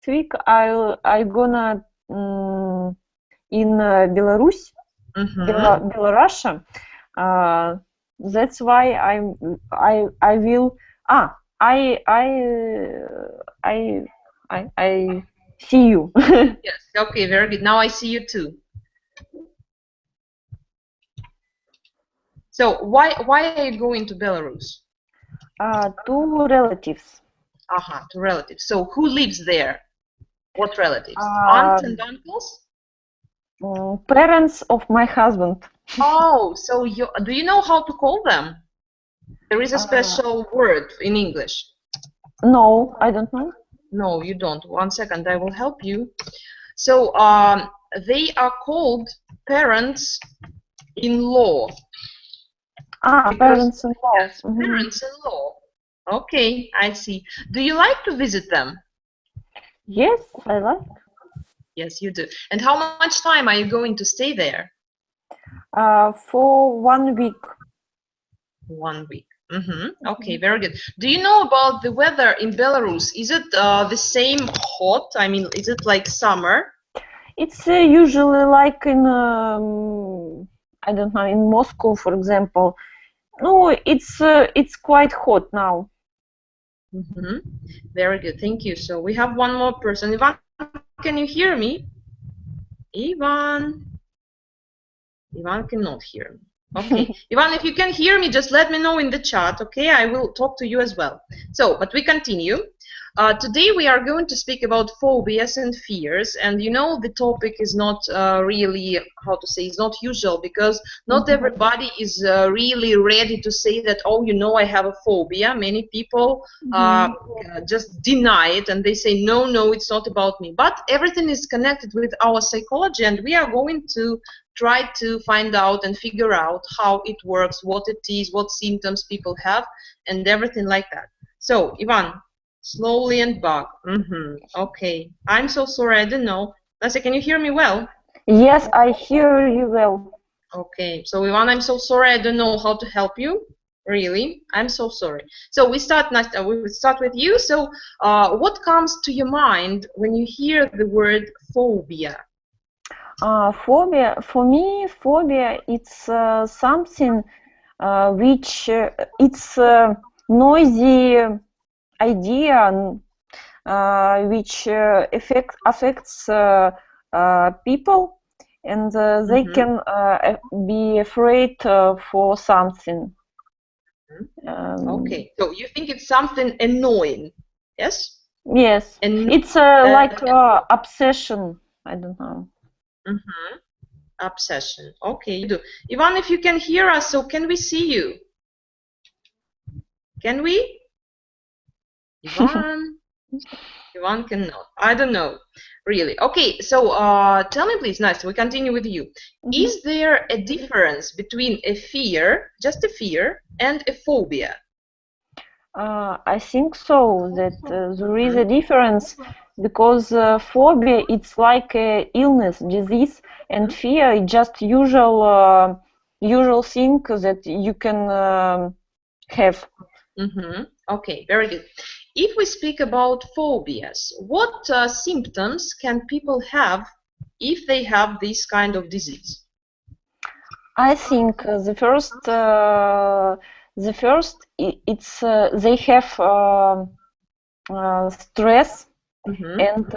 week I gonna in Belarus, Belarusia. That's why I will. I see you. Yes. Okay. Very good. Now I see you too. So why are you going to Belarus? To relatives. To relatives. So who lives there? What relatives? Aunts and uncles? Parents of my husband. Oh, so do you know how to call them? There is a special word in English. No, I don't know. No, you don't. 1 second, I will help you. So they are called parents-in-law. Parents-in-law. Yes, parents-in-law. Okay, I see. Do you like to visit them? Yes, I like. Yes, you do. And how much time are you going to stay there? For 1 week. 1 week. Okay, very good. Do you know about the weather in Belarus? Is it the same hot? I mean, is it like summer? It's usually like in, I don't know, in Moscow, for example. No, it's quite hot now. Very good, thank you. So we have one more person. Ivan, can you hear me? Ivan cannot hear me. Okay, Ivan, if you can hear me, just let me know in the chat, okay? I will talk to you as well. So, but we continue. Today we are going to speak about phobias and fears, and you know the topic is not really, how to say, it's not usual, because not everybody is really ready to say that, oh, you know, I have a phobia. Many people just deny it and they say, no, it's not about me. But everything is connected with our psychology, and we are going to try to find out and figure out how it works, what it is, what symptoms people have, and everything like that. So, Ivan, slowly and back. Okay. I'm so sorry, I didn't know. Nasya, can you hear me well? Yes, I hear you well. Okay. So, Ivan, I'm so sorry, I don't know how to help you. Really, I'm so sorry. So we start with you. So what comes to your mind when you hear the word phobia? Phobia, for me, phobia, it's something which it's a noisy idea which affects people, and they can be afraid for something. Okay, so you think it's something annoying, yes? Yes, it's like obsession. I don't know. Obsession. Okay, you do. Ivan, if you can hear us, so can we see you? Can we? Ivan? Ivan cannot. I don't know. Really. Okay, so tell me please, Nasya, we continue with you. Is there a difference between a fear, just a fear, and a phobia? I think so, that there is a difference, because phobia, it's like a illness, disease, and fear is just usual thing that you can have. Okay, very good. If we speak about phobias, what symptoms can people have if they have this kind of disease? I think the first it's they have stress and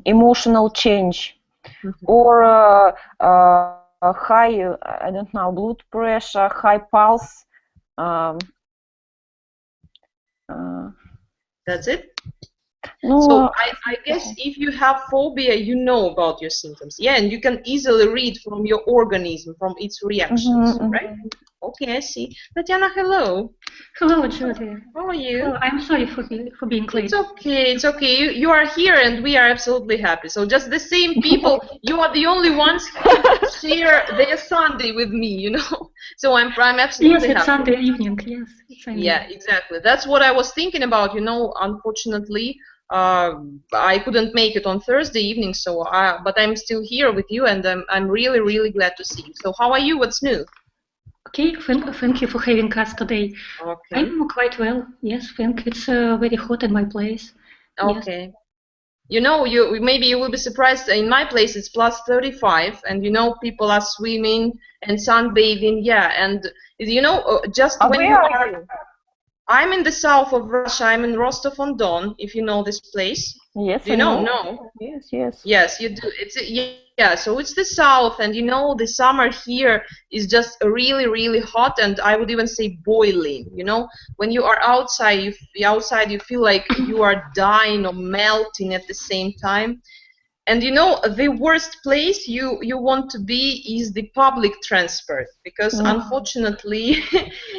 emotional change, or high, I don't know, blood pressure, high pulse. That's it? No, so I guess if you have phobia, you know about your symptoms. Yeah, and you can easily read from your organism, from its reactions, right? Okay, I see. Tatiana, hello. Hello, Julia. How are you? Hello, I'm sorry for being late. It's okay, it's okay. You are here and we are absolutely happy. So just the same people, you are the only ones who share their Sunday with me, you know? So I'm absolutely happy. Yes, it's Sunday evening, yes. Yeah, exactly. That's what I was thinking about, you know. Unfortunately, I couldn't make it on Thursday evening, so but I'm still here with you, and I'm really, really glad to see you. So how are you? What's new? Okay, thank you for having us today. Okay. I'm quite well. Yes, thank you. It's very hot in my place. Okay. You know, maybe you will be surprised. In my place, it's plus 35, and you know, people are swimming and sunbathing. Yeah, and you know, just when Where you are are. you? I'm in the south of Russia. I'm in Rostov-on-Don. If you know this place. Yes, Do I you know? know. No. Yes, yes. Yes, you do. Yeah. So it's the south, and you know, the summer here is just really, really hot, and I would even say boiling. You know, when you are outside, you feel like you are dying or melting at the same time. And you know, the worst place you want to be is the public transport, because unfortunately,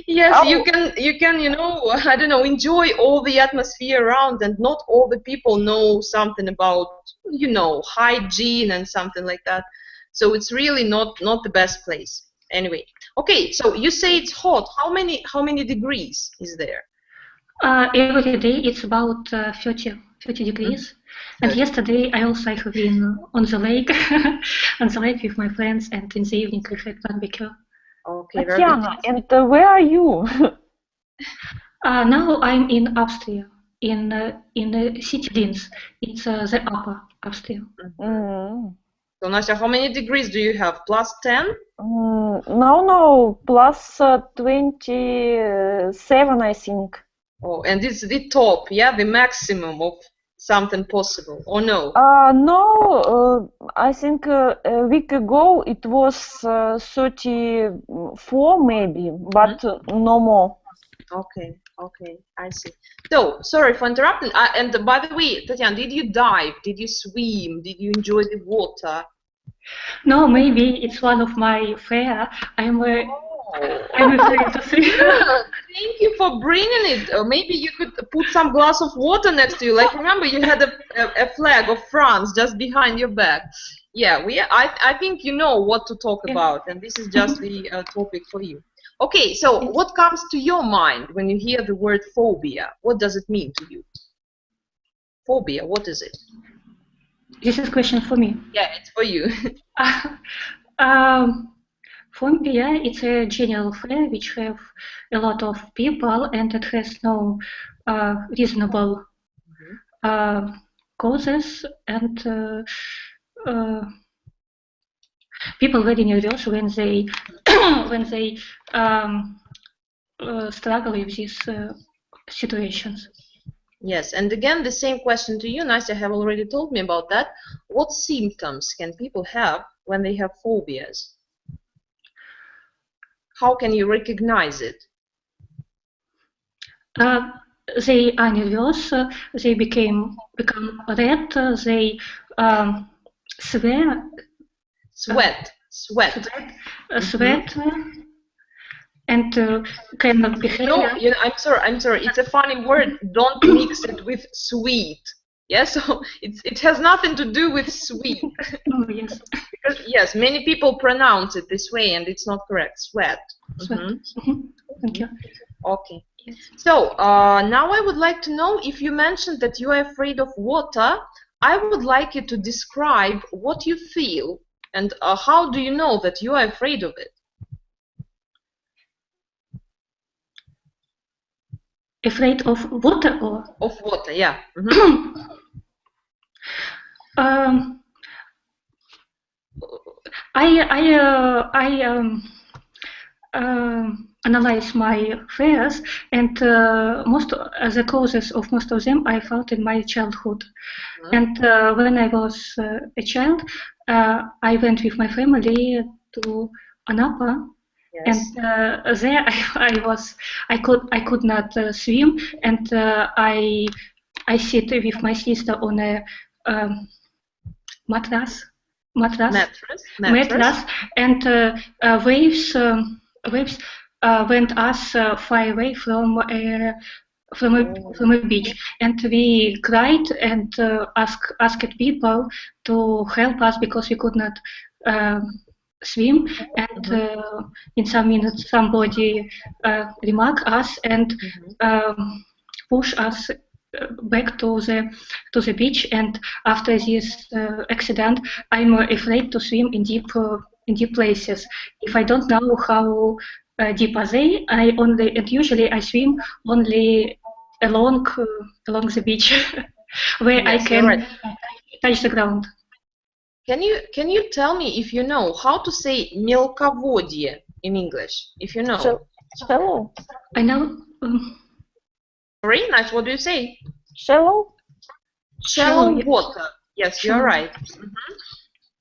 yes, Oh. you can, you know, I don't know, enjoy all the atmosphere around, and not all the people know something about, you know, hygiene and something like that. So it's really not the best place. Anyway, okay, so you say it's hot. How many degrees is there? Every day it's about 30 degrees. And yesterday I also have been on the lake, on the lake with my friends, and in the evening we had barbecue. Okay, very good. Tatiana, and where are you? Now I'm in Austria, in city Linz. It's the upper Austria. So Nasya, how many degrees do you have? Plus 10? No, plus 27, I think. Oh, and it's the top, yeah, the maximum of something possible, or no? No, I think a week ago it was 34 maybe, but no more. Okay, I see. So, sorry for interrupting. And by the way, Tatiana, did you dive? Did you swim? Did you enjoy the water? No, maybe it's one of my fear. I'm afraid to swim. Thank you for bringing it. Maybe you could put some glass of water next to you. Like, remember, you had a flag of France just behind your back. Yeah, I think you know what to talk about, and this is just the topic for you. Okay, so what comes to your mind when you hear the word phobia? What does it mean to you? Phobia, what is it? This is a question for me. Yeah, it's for you. Phobia, it's a general fear which have a lot of people, and it has no reasonable causes, and people very nervous when they struggle with these situations. Yes, and again, the same question to you, Nasya, have already told me about that. What symptoms can people have when they have phobias? How can you recognize it? They are nervous, they become red, they sweat, and cannot behave. You know, I'm sorry. It's a funny word. Don't mix it with sweet. Yeah, so it has nothing to do with sweet. Oh, yes. Because, yes, many people pronounce it this way, and it's not correct. Sweat. Thank you. Okay. Yes. So now I would like to know, if you mentioned that you are afraid of water, I would like you to describe what you feel and how do you know that you are afraid of it? Afraid of water, or? Of water, yeah. I analyze my fears, and most of the causes of most of them I felt in my childhood. And when I was a child, I went with my family to Anapa. Yes. And there I could not swim, and I sit with my sister on a mattress, and waves went us far away from a beach, and we cried and asked people to help us because we could not swim, and in some minutes somebody remarked us and push us back to the beach. And after this accident, I'm afraid to swim in deep places. If I don't know how deep are they, usually I swim only along the beach. where I Yes, can you're right. touch the ground. Can you tell me if you know how to say мелководье in English? If you know. Shallow. I know. Very nice. What do you say? Shallow. Shallow Shallow, yes. water. Yes, you're Shallow. right.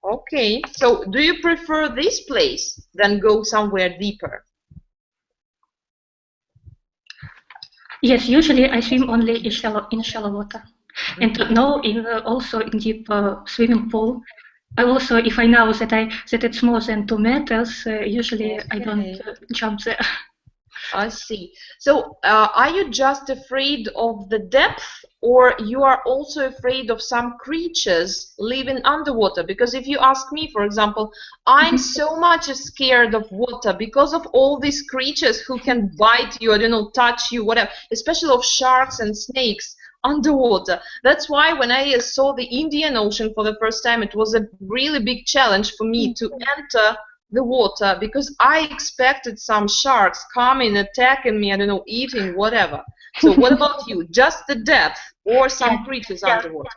Okay. So, do you prefer this place than go somewhere deeper? Yes, usually I swim only in shallow water, and now also in deep swimming pool. I also, if I know that it's more than 2 meters, usually I don't jump there. I see. So, are you just afraid of the depth, or you are also afraid of some creatures living underwater? Because if you ask me, for example, I'm so much scared of water because of all these creatures who can bite you, I don't know, touch you, whatever, especially of sharks and snakes underwater. That's why when I saw the Indian Ocean for the first time, it was a really big challenge for me to enter the water, because I expected some sharks coming, attacking me, I don't know, eating, whatever. So what about you? Just the depth or some creatures underwater?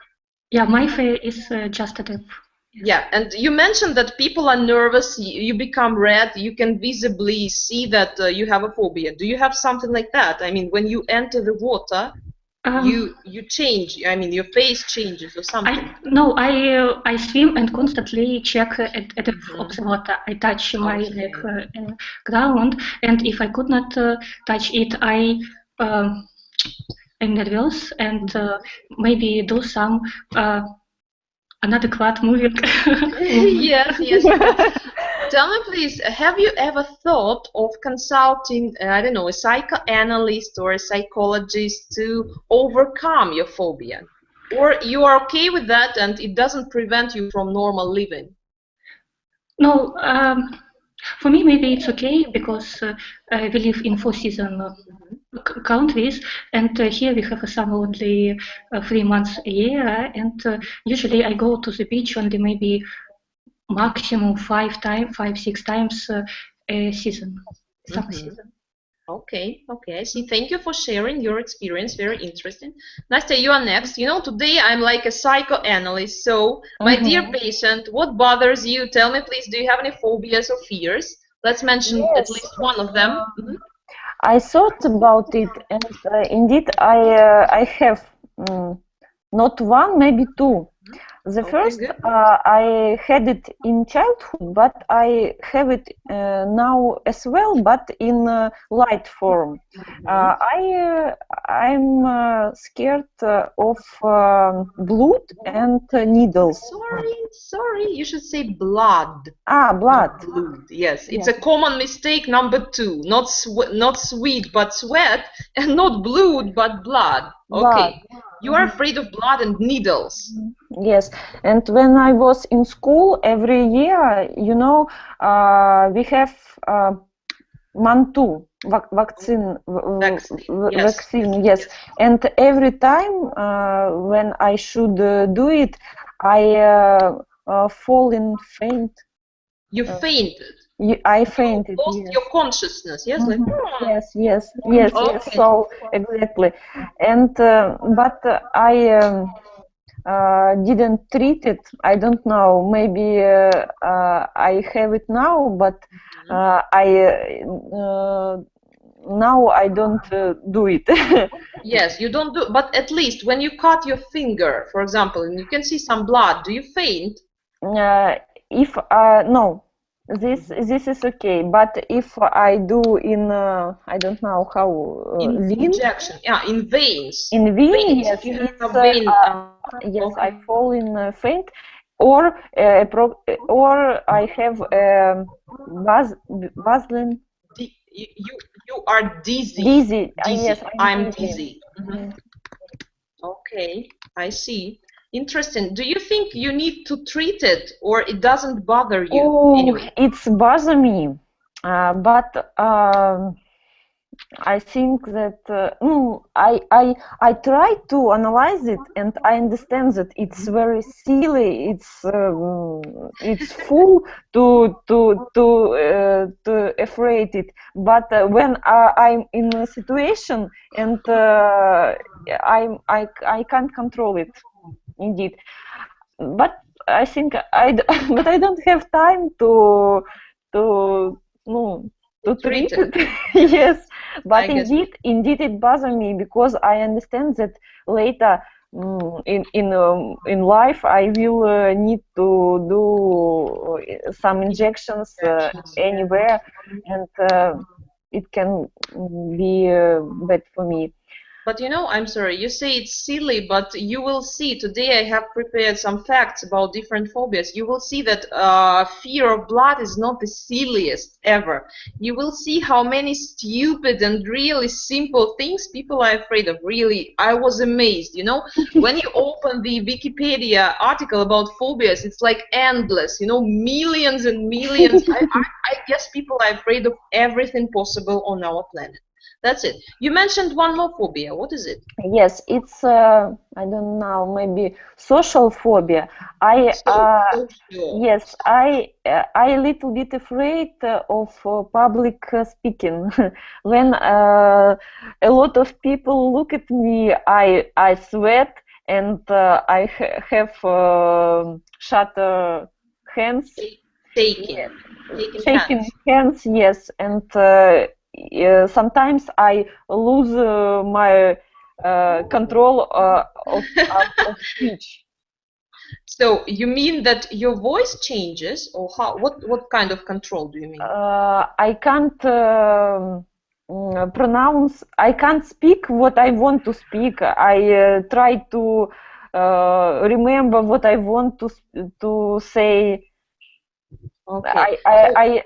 Yeah, my fear is just a depth. Yeah, and you mentioned that people are nervous, you become red, you can visibly see that you have a phobia. Do you have something like that? I mean, when you enter the water, you change, I mean, your face changes or something. I swim and constantly check at the depth of the water. I touch my ground, and if I could not touch it, I'm nervous and maybe do some inadequate moving. Yes, yes. Tell me, please, have you ever thought of consulting, I don't know, a psychoanalyst or a psychologist to overcome your phobia? Or you are okay with that and it doesn't prevent you from normal living? No, for me maybe it's okay because we live in 4 season countries, and here we have a summer only 3 months a year, and usually I go to the beach only maybe maximum 6 times a season, summer season. Okay, okay, I see. Thank you for sharing your experience. Very interesting. Nastya, you are next. You know, today I'm like a psychoanalyst. So, my dear patient, what bothers you? Tell me, please, do you have any phobias or fears? Let's mention at least one of them. I thought about it, and indeed, I have not one, maybe two. The first, I had it in childhood, but I have it now as well, but in light form. I'm scared of blood and needles. Sorry, you should say blood. Blood. Yes, it's a common mistake number 2. Not sweet, but sweat, and not blood, but blood. Okay. You are afraid of blood and needles. Yes, and when I was in school, every year, you know, we have Mantu vaccine. Yes. And every time when I should do it, I fall in faint. You fainted. I fainted. You lost your consciousness. Yes, like. Yes. So exactly, and but I didn't treat it. I don't know. Maybe I have it now, but now I don't do it. Yes, you don't do. But at least when you cut your finger, for example, and you can see some blood, do you faint? If no. This is okay, but if I do in I don't know how injection, in veins. In veins, yes, yes, I fall in faint, or I have Vaseline. You are dizzy. Dizzy. Yes, I'm dizzy. Okay, I see. Interesting. Do you think you need to treat it, or it doesn't bother you? Oh, anyway? It's bother me, but I think that I try to analyze it, and I understand that it's very silly. It's full to afraid it. But when I'm in a situation and I can't control it, indeed. But I think but I don't have time to no to treat it. Yes, but indeed it bothers me because I understand that later in life I will need to do some injections anywhere, and it can be bad for me. But you know, I'm sorry, you say it's silly, but you will see, today I have prepared some facts about different phobias. You will see that fear of blood is not the silliest ever. You will see how many stupid and really simple things people are afraid of. Really, I was amazed, you know. When you open the Wikipedia article about phobias, it's like endless, you know, millions and millions. I guess people are afraid of everything possible on our planet. That's it. You mentioned one more phobia. What is it? Yes, it's I don't know, maybe social phobia. Yes, I a little bit afraid of public speaking. When a lot of people look at me, I sweat, and I have shut hands. Shaking hands, yes, and sometimes I lose my control of speech. So you mean that your voice changes, or how? What kind of control do you mean? I can't pronounce. I can't speak what I want to speak. I try to remember what I want to say. Okay. I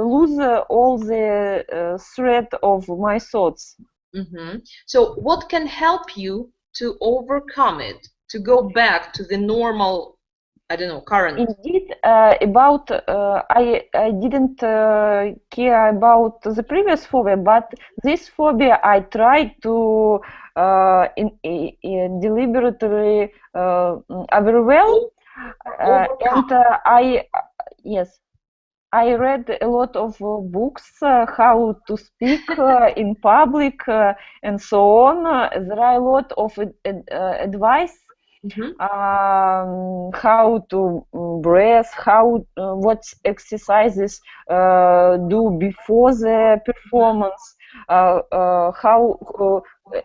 lose all the thread of my thoughts. Mm-hmm. So what can help you to overcome it, to go back to the normal, I don't know, current? Indeed, about I didn't care about the previous phobia, but this phobia I tried to deliberately overwhelm, and yes. I read a lot of books how to speak in public and so on. There are a lot of advice how to breathe, what exercises do before the performance, how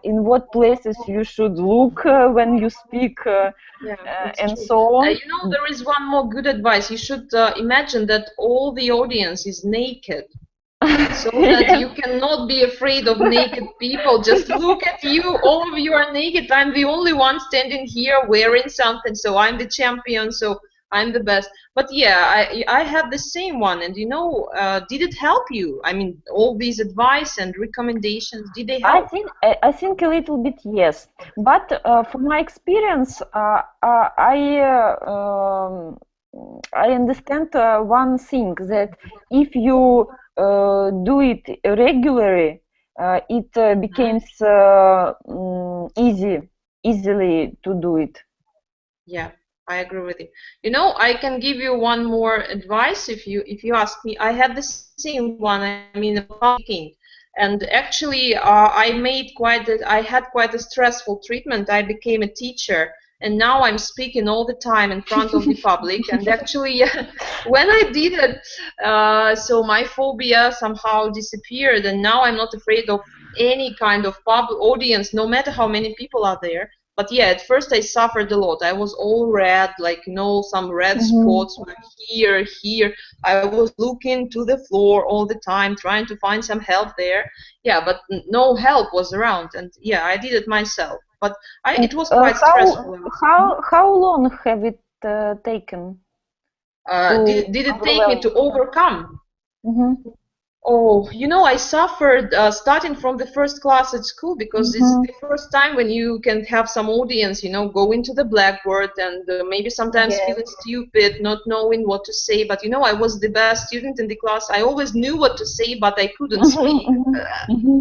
in what places you should look when you speak, and true. so on. You know, there is one more good advice. You should imagine that all the audience is naked, so that you cannot be afraid of naked people. Just look at you. All of you are naked. I'm the only one standing here wearing something, so I'm the champion, so I'm the best. But yeah, I have the same one. And you know, did it help you? I mean, all these advice and recommendations, did they help? I think a little bit, yes. But from my experience, I understand one thing, that if you do it regularly, it becomes easily to do it. Yeah, I agree with you. You know, I can give you one more advice if you ask me. I had the same one. I mean, about speaking, and actually, I had quite a stressful treatment. I became a teacher, and now I'm speaking all the time in front of the public. And actually, when I did it, so my phobia somehow disappeared, and now I'm not afraid of any kind of public audience, no matter how many people are there. But yeah, at first I suffered a lot. I was all red, like, you know, some red spots were here. I was looking to the floor all the time, trying to find some help there. Yeah, but no help was around. And yeah, I did it myself. But it was quite stressful. How long have it taken? Did it take me to overcome? Oh, you know, I suffered starting from the first class at school because it's the first time when you can have some audience, you know, go into the blackboard and maybe sometimes feeling stupid, not knowing what to say. But, you know, I was the best student in the class. I always knew what to say, but I couldn't speak.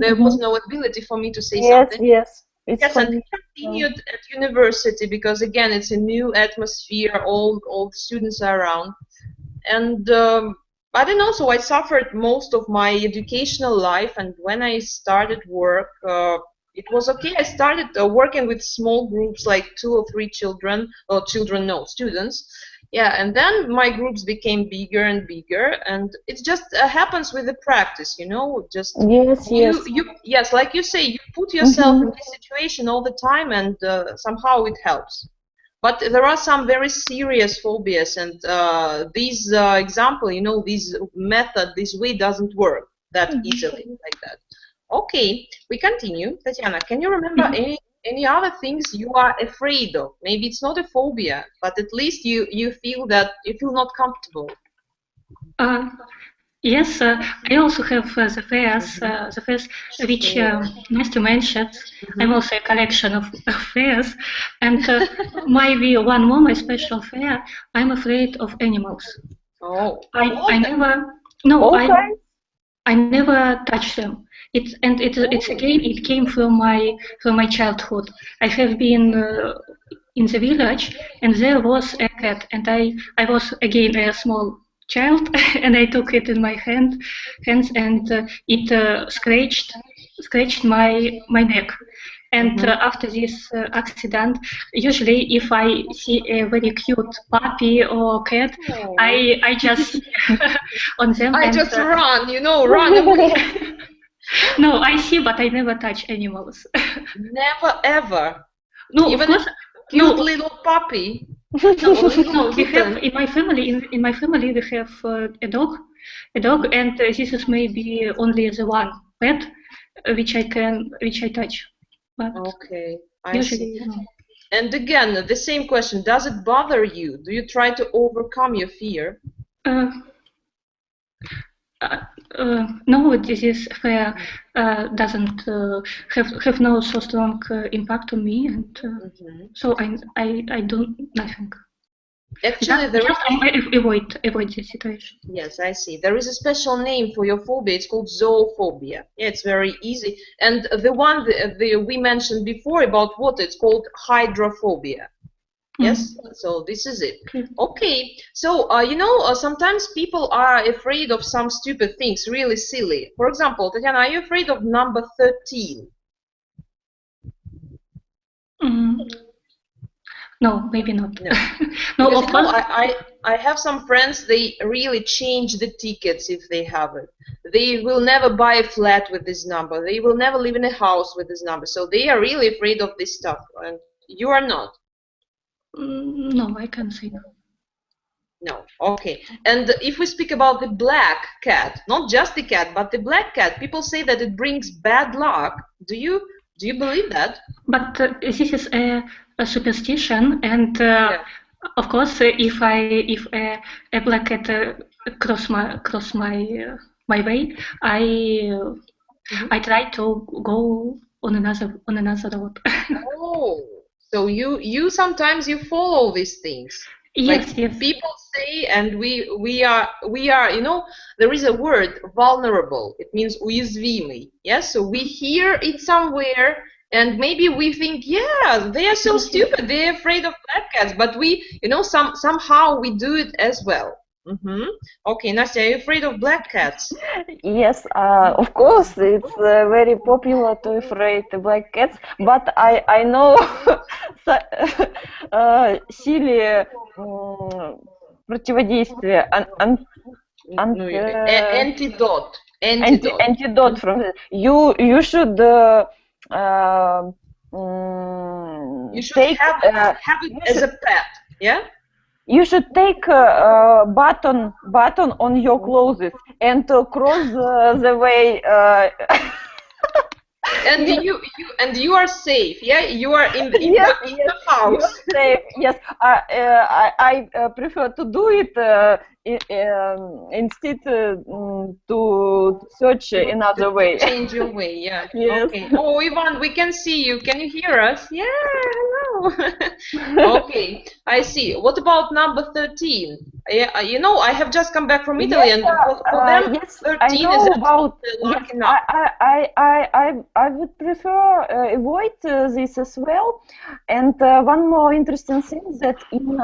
There was no ability for me to say something. Yes. It's Yes, and I continued at university because, again, it's a new atmosphere. All the students are around. And I don't know, so I suffered most of my educational life, and when I started work, it was okay. I started working with small groups, like 2 or 3 children, or students. Yeah, and then my groups became bigger and bigger, and it just happens with the practice, you know, just yes, like you say, you put yourself in this situation all the time, and somehow it helps. But there are some very serious phobias, and these example, you know, this method, this way doesn't work that easily like that. Okay, we continue. Tatiana, can you remember any other things you are afraid of? Maybe it's not a phobia, but at least you feel that you feel not comfortable. Yes, I also have the fears which nice to mention. I'm also a collection of fears, and maybe one more my special fear. I'm afraid of animals. Oh, I never touch them. It's again it came from my childhood. I have been in the village, and there was a cat, and I was again a small child, and I took it in my hands, and it scratched my neck. And after this accident, usually if I see a very cute puppy or cat, I just on them. I just run, you know, run away. No, I see, but I never touch animals. Never ever. No, even of course, a cute little puppy. No, we have in my family. In my family, we have a dog, and this is maybe only the one pet which I touch. But okay, I usually, see. No. And again, the same question: does it bother you? Do you try to overcome your fear? No, this is fear doesn't have no so strong impact on me, and so I do nothing. Actually, I avoid this situation. Yes, I see. There is a special name for your phobia. It's called zoophobia. Yeah, it's very easy. And the one we mentioned before about water, it's called hydrophobia. Yes, so this is it. Okay, so you know, sometimes people are afraid of some stupid things, really silly. For example, Tatiana, are you afraid of number 13? No, maybe not. No, No, because, of course. I have some friends, they really change the tickets if they have it. They will never buy a flat with this number. They will never live in a house with this number. So they are really afraid of this stuff, and you are not. No, I can't say no. No, okay. And if we speak about the black cat, not just the cat, but the black cat, people say that it brings bad luck. Do you believe that? But this is a superstition, and of course, if a black cat cross my way, I try to go on another road. Oh, so you sometimes you follow these things. Yes, like yes. People say, and we are, you know, there is a word, vulnerable. It means уязвимый. Yes, so we hear it somewhere, and maybe we think, yeah, they are so stupid, they're afraid of black cats, but we, you know, somehow we do it as well. Okay, Nastya, are you afraid of black cats? Yes, of course, it's very popular to afraid of black cats, but I know silly противодействие, antidote from it. You should take have it as a pet, yeah. You should take a button on your clothes and cross the way And you are safe, yeah? You are in the house. Safe. Yes, I prefer to do it instead to search another way. Change your way, yeah. Yes. Okay. Oh, Ivan, we can see you. Can you hear us? Yeah, hello. Okay, I see. What about number 13? You know, I have just come back from Italy, and for them, yes, 13 I know is about. lucky Yes, number. I would prefer avoid this as well. And one more interesting thing that in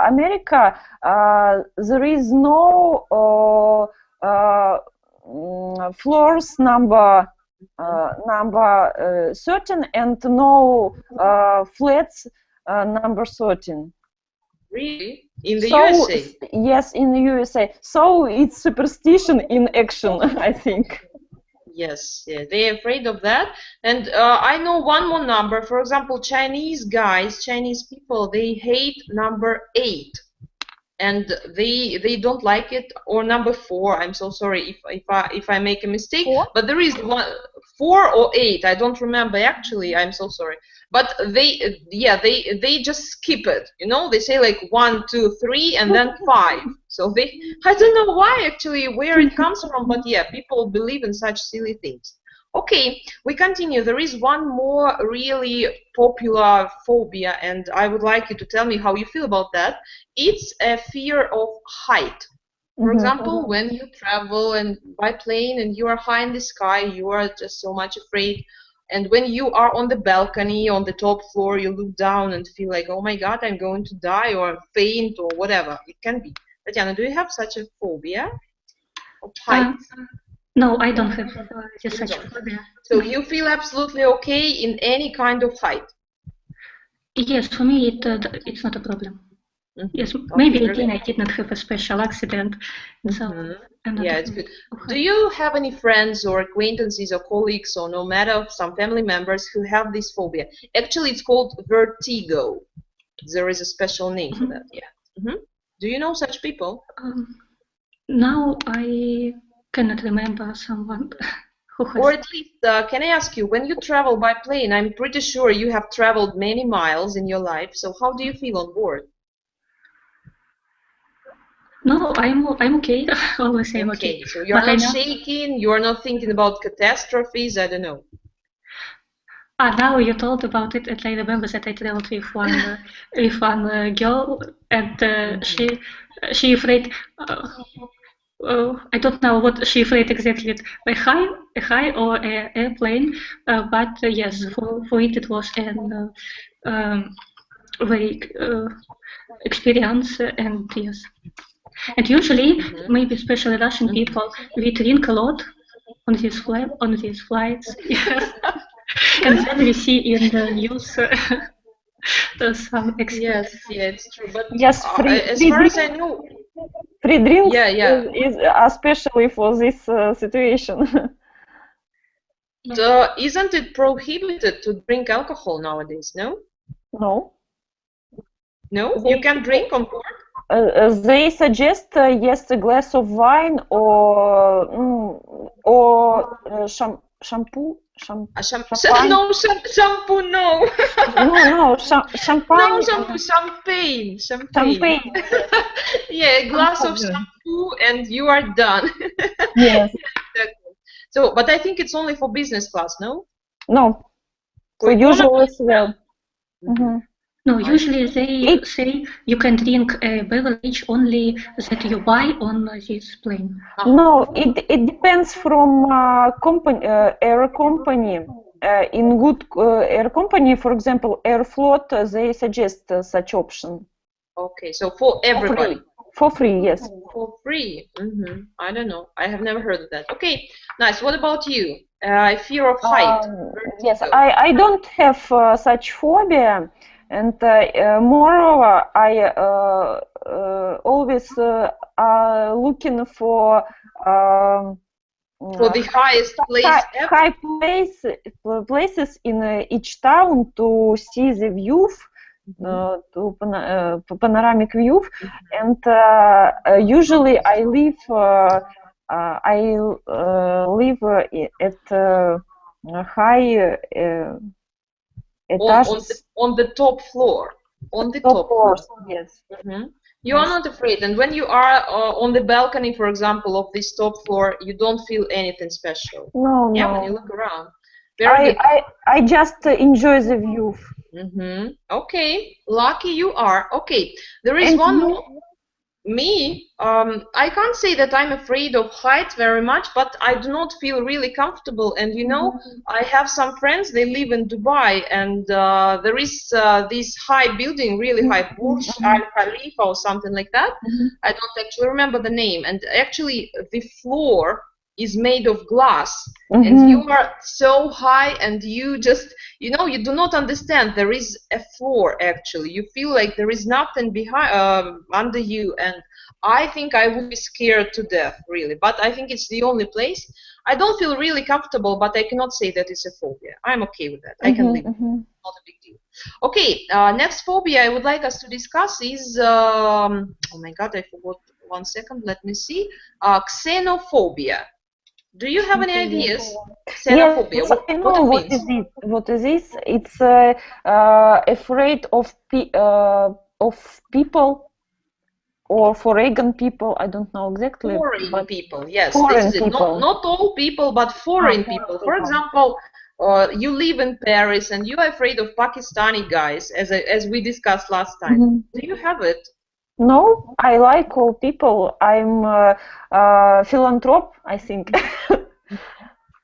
America there is no floors number certain and no flats number 13. Really? In the USA? Yes, in the USA. So it's superstition in action, I think. Yes, yeah, they're afraid of that. And I know one more number. For example, Chinese people, they hate number 8. And they don't like it, or number 4. I'm so sorry if I make a mistake. 4? But there is one 4 or 8. I don't remember actually. I'm so sorry. But they just skip it. You know, they say like 1, 2, 3, and then 5. So I don't know why actually, where it comes from, but yeah, people believe in such silly things. Okay, we continue. There is one more really popular phobia, and I would like you to tell me how you feel about that. It's a fear of height. For example, when you travel and by plane and you are high in the sky, you are just so much afraid. And when you are on the balcony, on the top floor, you look down and feel like, oh my God, I'm going to die or faint or whatever it can be. Tatiana, do you have such a phobia of height? No, I don't have such a phobia. So you feel absolutely okay in any kind of height? Yes, for me it's not a problem. Yes, maybe again I did not have a special accident. So yeah, it's good. Do you have any friends or acquaintances or colleagues or no matter, some family members who have this phobia? Actually, it's called vertigo. There is a special name for that, yeah. Do you know such people? Now I cannot remember someone who has. Or at least, can I ask you, when you travel by plane, I'm pretty sure you have traveled many miles in your life, so how do you feel on board? No, I'm okay. Always I'm okay. So you're not shaking, you're not thinking about catastrophes, I don't know. Now you told about it, and I remember that I traveled with one girl, and she afraid. I don't know what she afraid exactly. A high or an airplane, but yes, for it was an very experience, and yes. And usually, maybe especially Russian people, we drink a lot on these flights. Yes. And then we see in the news some Yes, yeah, it's true. But yes, as far as I know, free drinks is especially for this situation. Isn't it prohibited to drink alcohol nowadays? No. No. No, you can drink on board. They suggest yes, a glass of wine or shampoo. No, shampoo, no. No, champagne. No, champagne. Yeah, a glass of shampoo and you are done. Yes. Exactly. So, but I think it's only for business class, no? No. For usual as well. No, usually they say you can drink a beverage only that you buy on this plane. No, it depends from air company. In good air company, for example, Aeroflot, they suggest such option. Okay, so for everybody. For free, yes. For free. I don't know. I have never heard of that. Okay, nice. What about you? Fear of height. Yes, I don't have such phobia. And moreover, I always looking for the highest place high places in each town to see the view, to panoramic view, and usually I live at high etages. On the top floor. On the top floor. Yes. You are not afraid, and when you are on the balcony, for example, of this top floor, you don't feel anything special. No, yeah, no. when you look around. Very good. I just enjoy the view. Okay, lucky you are. Okay, there is one more. Me, I can't say that I'm afraid of heights very much, but I do not feel really comfortable. And you know, I have some friends, they live in Dubai, and there is this high building, really high, Burj Al Khalifa or something like that. I don't actually remember the name. And actually, the floor is made of glass, and you are so high, and you just, you know, you do not understand there is a floor. Actually, you feel like there is nothing behind under you, and I think I would be scared to death, really. But I think it's the only place. I don't feel really comfortable, but I cannot say that it's a phobia. I'm okay with that. I can live. Not a big deal. Okay, next phobia I would like us to discuss is oh my god, I forgot. 1 second, let me see. Xenophobia. Do you have any ideas? Xenophobia. Yes, I know what is it. What is this? It's afraid of people or foreign people. I don't know exactly. Foreign people. Yes, foreign this is it. People. Not all people, but foreign people. For example, you live in Paris and you are afraid of Pakistani guys, as we discussed last time. Do you have it? No, I like all people. I'm philanthrope, I think.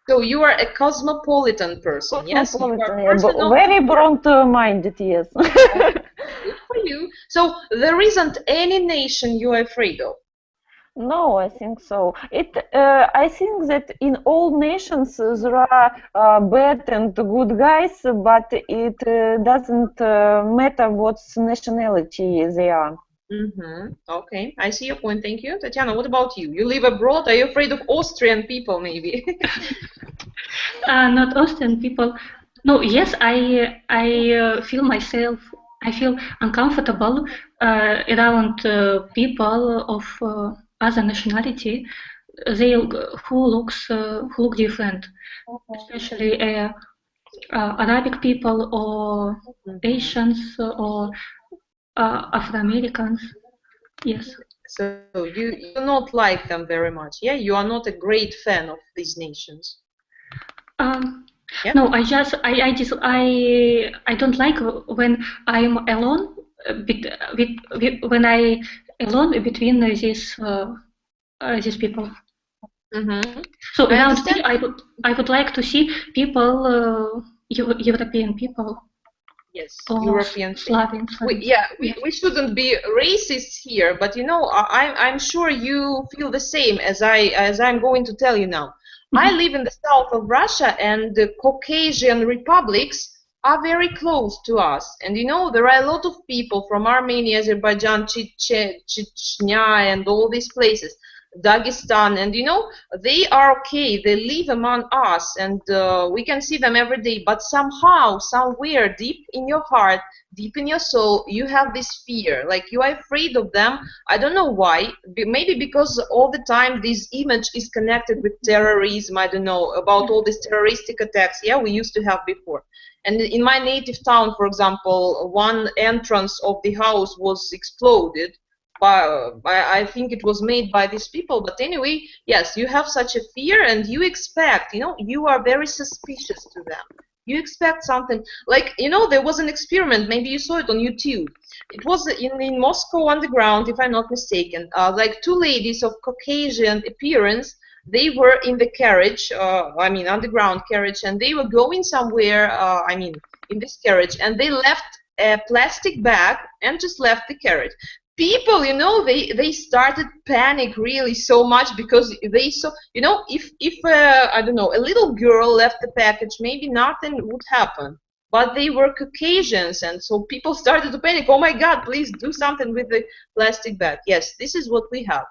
So you are a cosmopolitan person, yes? Very broad-minded, yes. Good for you. So there isn't any nation you are afraid of? No, I think so. I think that in all nations there are bad and good guys, but it doesn't matter what nationality they are. Okay, I see your point. Thank you. Tatiana, what about you? You live abroad. Are you afraid of Austrian people, maybe? Not Austrian people. No, yes, I feel myself. I feel uncomfortable around people of other nationality. They who look different, especially Arabic people or Asians or Afro-Americans. Yes. So you do not like them very much, yeah? You are not a great fan of these nations. Yeah? No, I don't like when I'm alone when I alone between these people. So around me, I would like to see people, European people. Yes, European Slavians. We shouldn't be racist here, but you know, I'm sure you feel the same as I'm going to tell you now. I live in the south of Russia, and the Caucasian republics are very close to us. And you know, there are a lot of people from Armenia, Azerbaijan, Chechnya, and all these places. Dagestan, and you know, they are okay, they live among us, and we can see them every day, but somehow, somewhere deep in your heart, deep in your soul, you have this fear, like you are afraid of them. I don't know why. Maybe because all the time this image is connected with terrorism. I don't know about all these terroristic attacks, yeah, we used to have before. And in my native town, for example, one entrance of the house was exploded. I think it was made by these people, but anyway, yes, you have such a fear, and you expect, you know, you are very suspicious to them. You expect something, like, you know, there was an experiment, maybe you saw it on YouTube. It was in Moscow underground, if I'm not mistaken, like two ladies of Caucasian appearance. They were in the carriage, underground carriage, and they were going somewhere, in this carriage, and they left a plastic bag and just left the carriage. People, you know, they started panic really so much, because they saw, you know, if I don't know, a little girl left the package, maybe nothing would happen, but they were Caucasians, and so people started to panic. Oh my God, please do something with the plastic bag. Yes, this is what we have.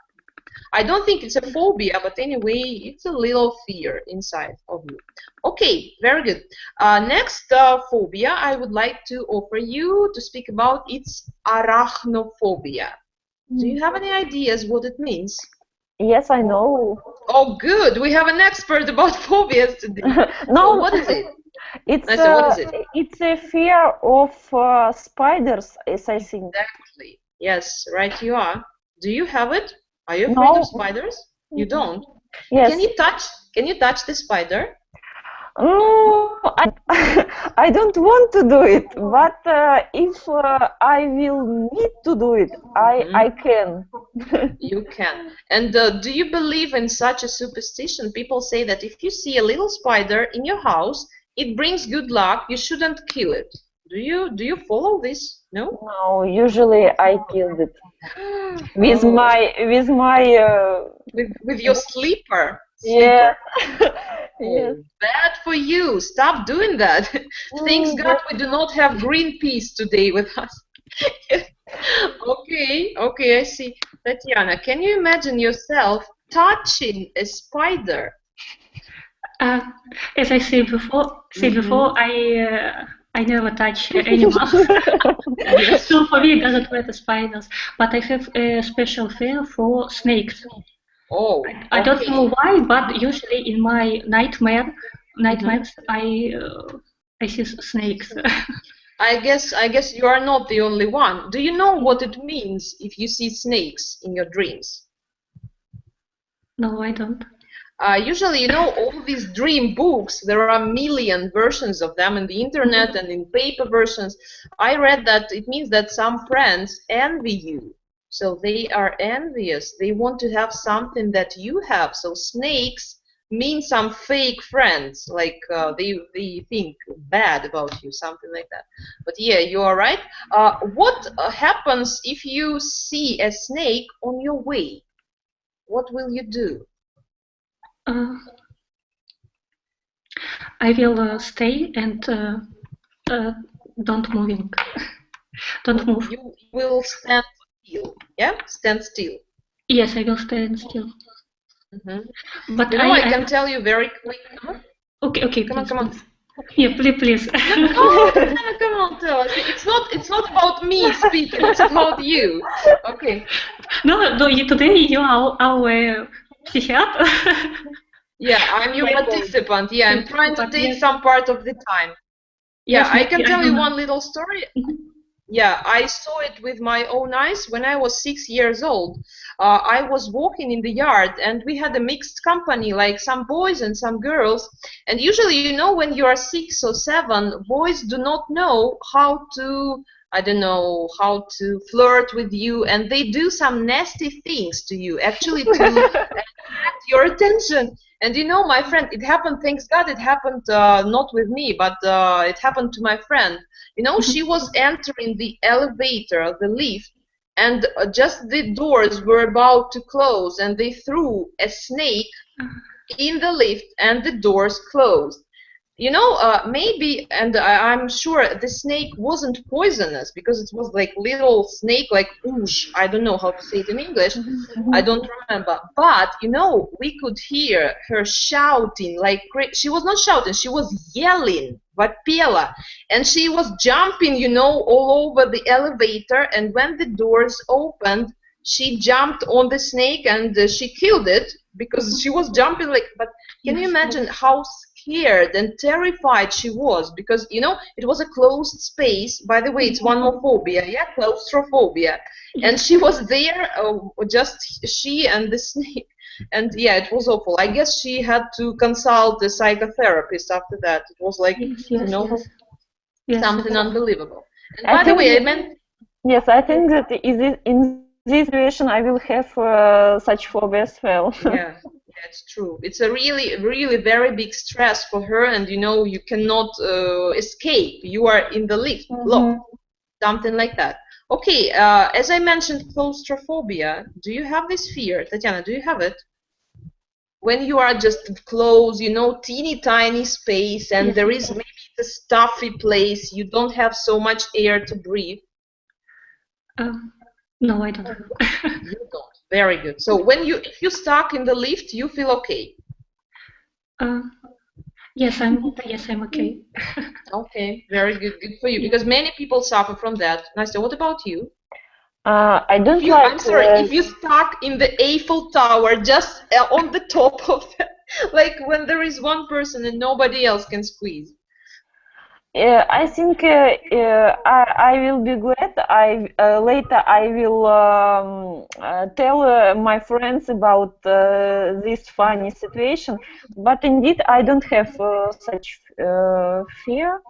I don't think it's a phobia, but anyway, it's a little fear inside of you. Okay, very good. Next phobia I would like to offer you to speak about, it's arachnophobia. Do you have any ideas what it means? Yes, I know. Oh, good. We have an expert about phobias today. No, So what is it? it's Nastya, what is it? it's a fear of spiders, as I think. Exactly. Yes, right you are. Do you have it? Are you afraid No. of spiders? You don't? Yes. Can you touch the spider? I don't want to do it, but if I will need to do it, I can. You can. And do you believe in such a superstition? People say that if you see a little spider in your house, it brings good luck. You shouldn't kill it. Do you follow this? No? No, usually I killed it with Oh. my With your sleeper. yeah. Oh, bad for you. Stop doing that. Thanks God we do not have Greenpeace today with us. Okay, I see. Tatiana, can you imagine yourself touching a spider? As I said before, I never touch animals. So for me, it doesn't matter spiders. But I have a special fear for snakes. Oh, I don't know why, but usually in my nightmares, I see snakes. I guess you are not the only one. Do you know what it means if you see snakes in your dreams? No, I don't. Usually, all these dream books, there are a million versions of them in the internet and in paper versions. I read that it means that some friends envy you. So they are envious. They want to have something that you have. So snakes mean some fake friends, like they think bad about you, something like that. But yeah, you are right. What happens if you see a snake on your way? What will you do? I will stay and don't moving. Don't move. You will stand still. Yeah, stand still. Yes, I will stand still. But I can tell you very quick. Okay, come on. Yeah, please. No, come on, tell us. It's not about me speaking. It's about you. Okay. No. Today you are our psychiater. Yeah, I'm your participant. Yeah, I'm trying to take some part of the time. Yeah, I can tell you one little story. Yeah, I saw it with my own eyes when I was 6 years old. I was walking in the yard and we had a mixed company, like some boys and some girls. And usually, when you are 6 or 7, boys do not know how to, I don't know, how to flirt with you. And they do some nasty things to you, actually, to attract your attention. And my friend, it happened, thanks God, it happened not with me, but it happened to my friend. She was entering the elevator, the lift, and just the doors were about to close, and they threw a snake in the lift, and the doors closed. Maybe, and I'm sure the snake wasn't poisonous because it was like little snake, like oosh. I don't know how to say it in English. I don't remember. But, we could hear her shouting, like, she was not shouting, she was yelling, Vapela. And she was jumping, all over the elevator. And when the doors opened, she jumped on the snake and she killed it because she was jumping like, but can you imagine how scared and terrified she was? Because, it was a closed space. By the way, it's one more phobia, yeah, claustrophobia. And she was there, just she and the snake. And yeah, it was awful. I guess she had to consult a psychotherapist after that. It was like, something unbelievable. And by the way, I meant... Yes, I think that in this situation I will have such phobia as well. Yeah, it's true. It's a really, really very big stress for her, and you cannot escape. You are in the lift, locked, something like that. Okay, as I mentioned, claustrophobia. Do you have this fear, Tatiana? Do you have it? When you are just close, teeny tiny space, and there is maybe a stuffy place, you don't have so much air to breathe. No, I don't. You don't. Very good. So if you're stuck in the lift, you feel okay. Yes, I'm okay. Okay, very good. Good for you. Because many people suffer from that. Nastya, what about you? I don't like. I'm sorry, if you stuck in the Eiffel Tower, just on the top of the, like when there is one person and nobody else can squeeze. I think I will be glad. Later I will tell my friends about this funny situation. But indeed, I don't have such fear,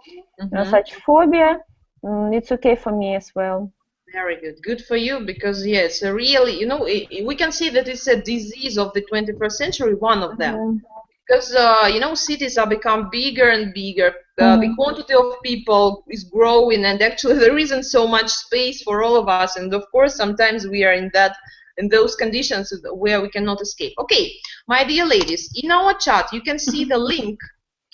such phobia. It's okay for me as well. Very good. Good for you, because yes, really, you know, we can see that it's a disease of the 21st century, one of them. Because, you know, cities are become bigger and bigger. The quantity of people is growing, and actually there isn't so much space for all of us. And of course, sometimes we are in those conditions where we cannot escape. Okay, my dear ladies, in our chat, you can see the link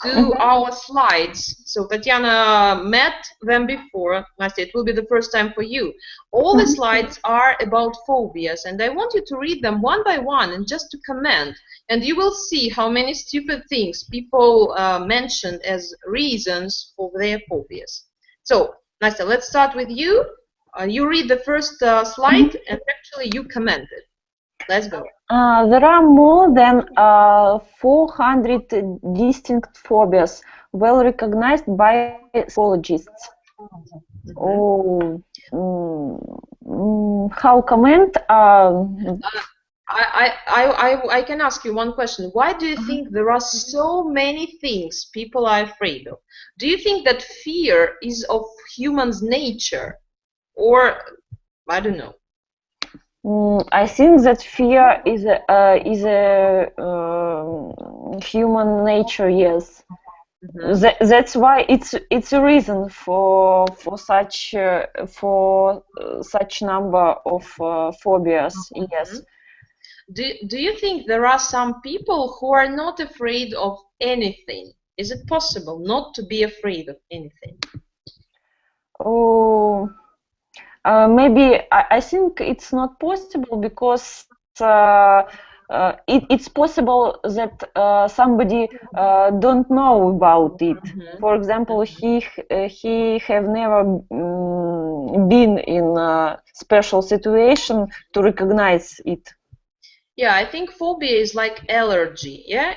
to our slides. So Tatiana met them before. Nastya, it will be the first time for you. All the slides are about phobias, and I want you to read them one by one and just to comment. And you will see how many stupid things people mention as reasons for their phobias. So, Nastya, let's start with you. You read the first slide, and actually you commented. Let's go. There are more than 400 distinct phobias, well recognized by psychologists. How comment? I can ask you one question. Why do you think there are so many things people are afraid of? Do you think that fear is of humans' nature, or I don't know? I think that fear is a human nature. Yes, that's why it's a reason for such number of phobias. Yes. Do you think there are some people who are not afraid of anything? Is it possible not to be afraid of anything? Oh. Maybe I think it's not possible because it's possible that somebody don't know about it. For example, he have never been in a special situation to recognize it. Yeah, I think phobia is like allergy. Yeah,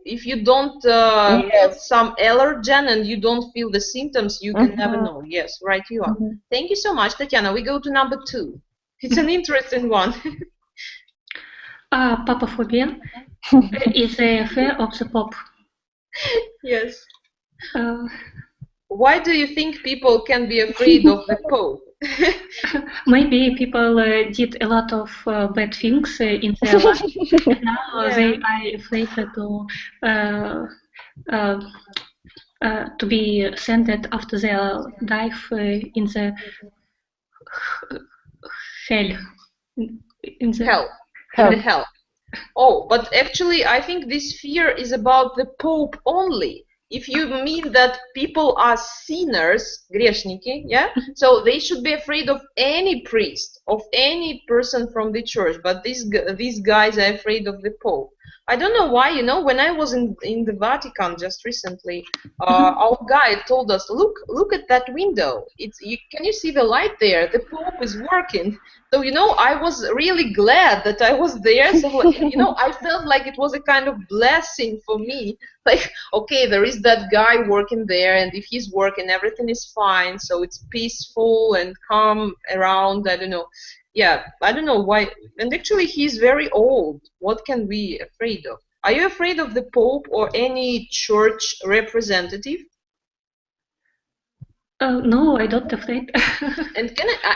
if you don't get some allergen and you don't feel the symptoms, you can never know. Yes, right, you are. Thank you so much, Tatiana. We go to number 2. It's an interesting one. Papaphobia is a fear of the Pope. Yes. Why do you think people can be afraid of the Pope? Maybe people did a lot of bad things in their life, and now they are afraid to be sent after their life in the hell. In the hell. Oh, but actually, I think this fear is about the Pope only. If you mean that people are sinners, грешники, yeah, so they should be afraid of any priest, of any person from the church, but these guys are afraid of the Pope. I don't know why, you know, when I was in the Vatican just recently, our guide told us, look at that window. Can you see the light there? The Pope is working. So, you know, I was really glad that I was there. So, you know, I felt like it was a kind of blessing for me. Like, okay, there is that guy working there, and if he's working, everything is fine. So it's peaceful and calm around. I don't know. Yeah, I don't know why. And actually, he's very old. What can we be afraid of? Are you afraid of the Pope or any church representative? No, I don't afraid. And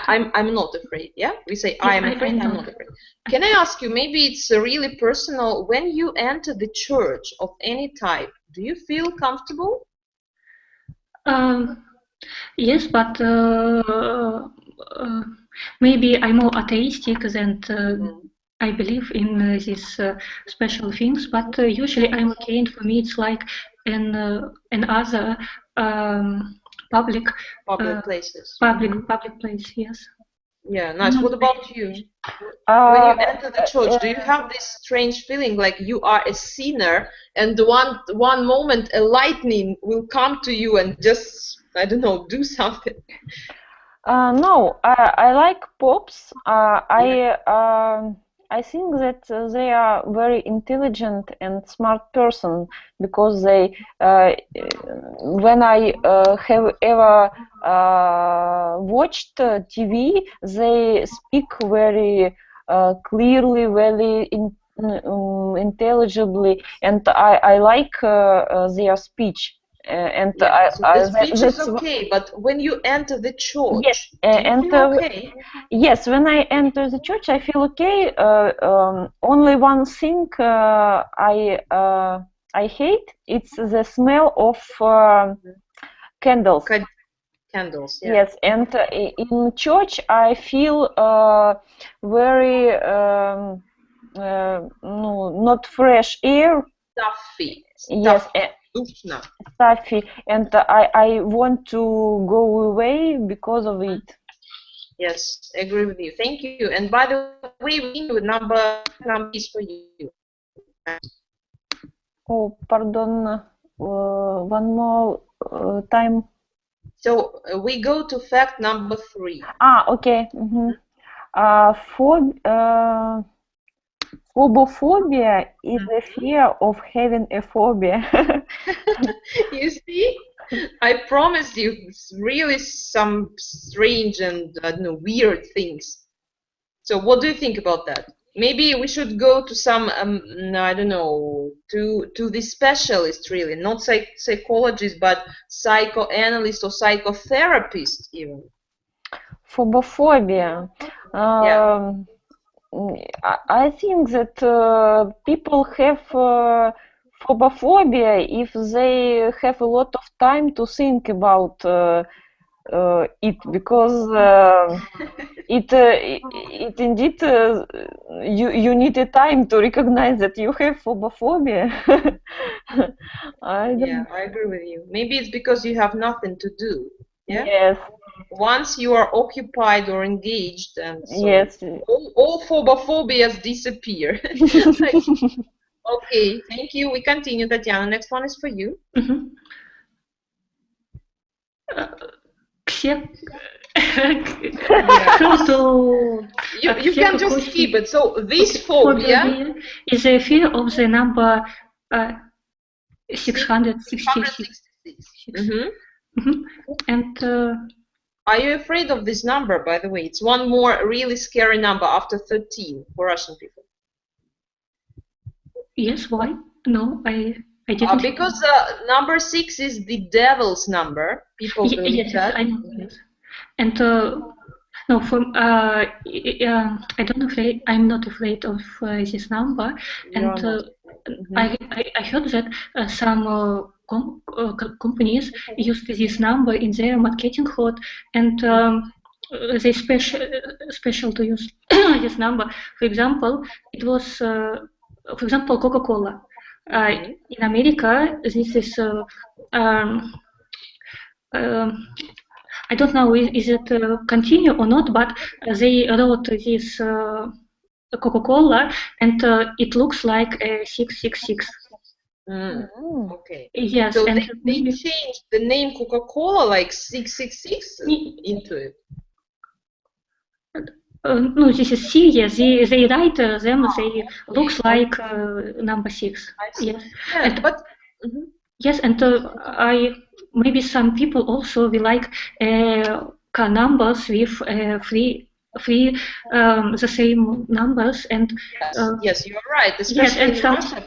I'm not afraid. Yeah, we say I'm afraid. I'm not afraid. Can I ask you? Maybe it's really personal. When you enter the church of any type, do you feel comfortable? Yes, but maybe I'm more atheistic than I believe in these special things. But usually I'm okay, and for me it's like an other public places. Public place, yes. Yeah, nice. What about you? When you enter the church, do you have this strange feeling like you are a sinner, and one moment a lightning will come to you and just, I don't know, do something? No, I like pops. I think that they are very intelligent and smart person because they, when I have ever watched TV, they speak very clearly, very intelligibly, and I like their speech. And Yeah, so the speech is that's okay, but when you enter the yes, church, do you feel okay? yes. When I enter the church, I feel okay. Only one thing I hate, it's the smell of candles. Candles, yeah. Yes, and in church I feel very no, not fresh air. Stuffy. Yes, stuffy, and I want to go away because of it. Yes, I agree with you. Thank you. And by the way, we with number is for you. Oh, pardon. One more time. So we go to fact number 3. Okay. Phobophobia is the fear of having a phobia. You see, I promise you, it's really some strange and weird things. So what do you think about that? Maybe we should go to some, I don't know, to the specialist really, not psychologist, but psychoanalyst or psychotherapist even. Phobophobia. Yeah. I think that people have phobophobia if they have a lot of time to think about it, because it indeed you need a time to recognize that you have phobophobia. I agree with you. Maybe it's because you have nothing to do. Yeah. Yes. Once you are occupied or engaged, and so Yes. all phobophobias disappear. Okay, thank you. We continue, Tatiana. Next one is for you. You can just skip it. So this phobia is a fear of the number 666. And are you afraid of this number, by the way? It's one more really scary number after 13 for Russian people. Yes, why? No, I didn't. Because number 6 is the devil's number. People believe that. I know. Yes. And no, I don't afraid. I'm not afraid of this number. And I heard that some companies use this number in their marketing code, and they special to use this number. For example, it was for example Coca-Cola. In America, this is I don't know is it continue or not, but they wrote this Coca-Cola, and it looks like a 666. Okay. Yes, so and they changed the name Coca-Cola like 666 into it. No, this is C. Yes, they write them. They looks like number 6. Yes, and, but yes, and maybe some people also will like car numbers with three the same numbers, and yes, you're right. Especially in Russia,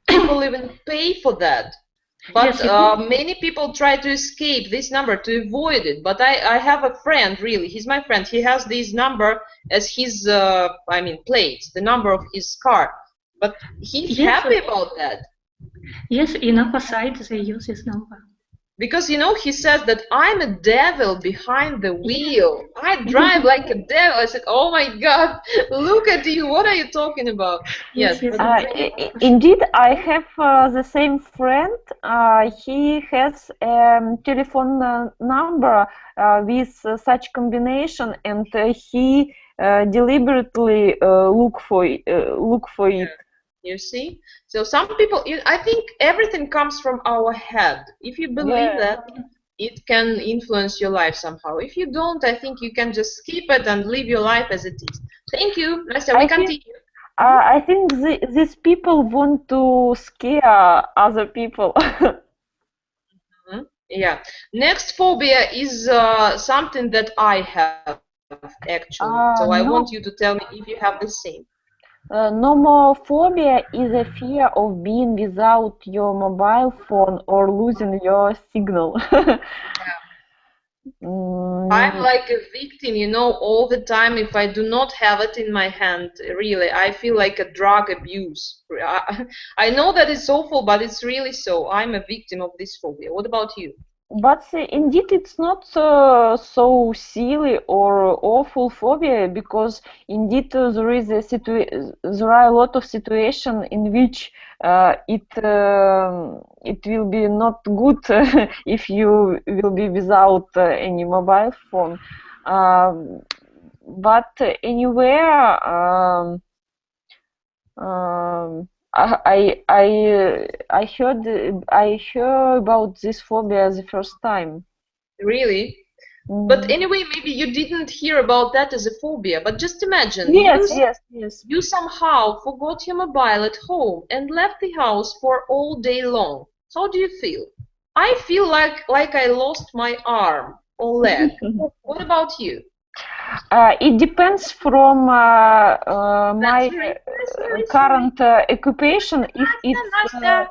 people even pay for that. But many people try to escape this number, to avoid it. But I have a friend, really, he's my friend. He has this number as his, plate, the number of his car. But he's happy about that. Yes, in upper side they use this number. Because, he says that I'm a devil behind the wheel. I drive like a devil. I said, oh my God, look at you. What are you talking about? Yes. Indeed, I have the same friend. He has a telephone number with such combination, and he deliberately look for it. You see? So some people, I think everything comes from our head. If you believe that, it can influence your life somehow. If you don't, I think you can just skip it and live your life as it is. Thank you, Nastya. We continue. I think these people want to scare other people. Yeah. Next phobia is something that I have actually. So I want you to tell me if you have the same. Nomophobia is a fear of being without your mobile phone or losing your signal. I'm like a victim, you know, all the time. If I do not have it in my hand, really, I feel like a drug abuse. I know that it's awful, but it's really so. I'm a victim of this phobia. What about you? But indeed, it's not so silly or awful phobia, because indeed there are a lot of situations in which it will be not good if you will be without any mobile phone. But anywhere. I heard about this phobia the first time. Really? But anyway, maybe you didn't hear about that as a phobia. But just imagine, Yes. you somehow forgot your mobile at home and left the house for all day long. How do you feel? I feel like I lost my arm or leg. What about you? It depends from my current occupation. If it's Nastya,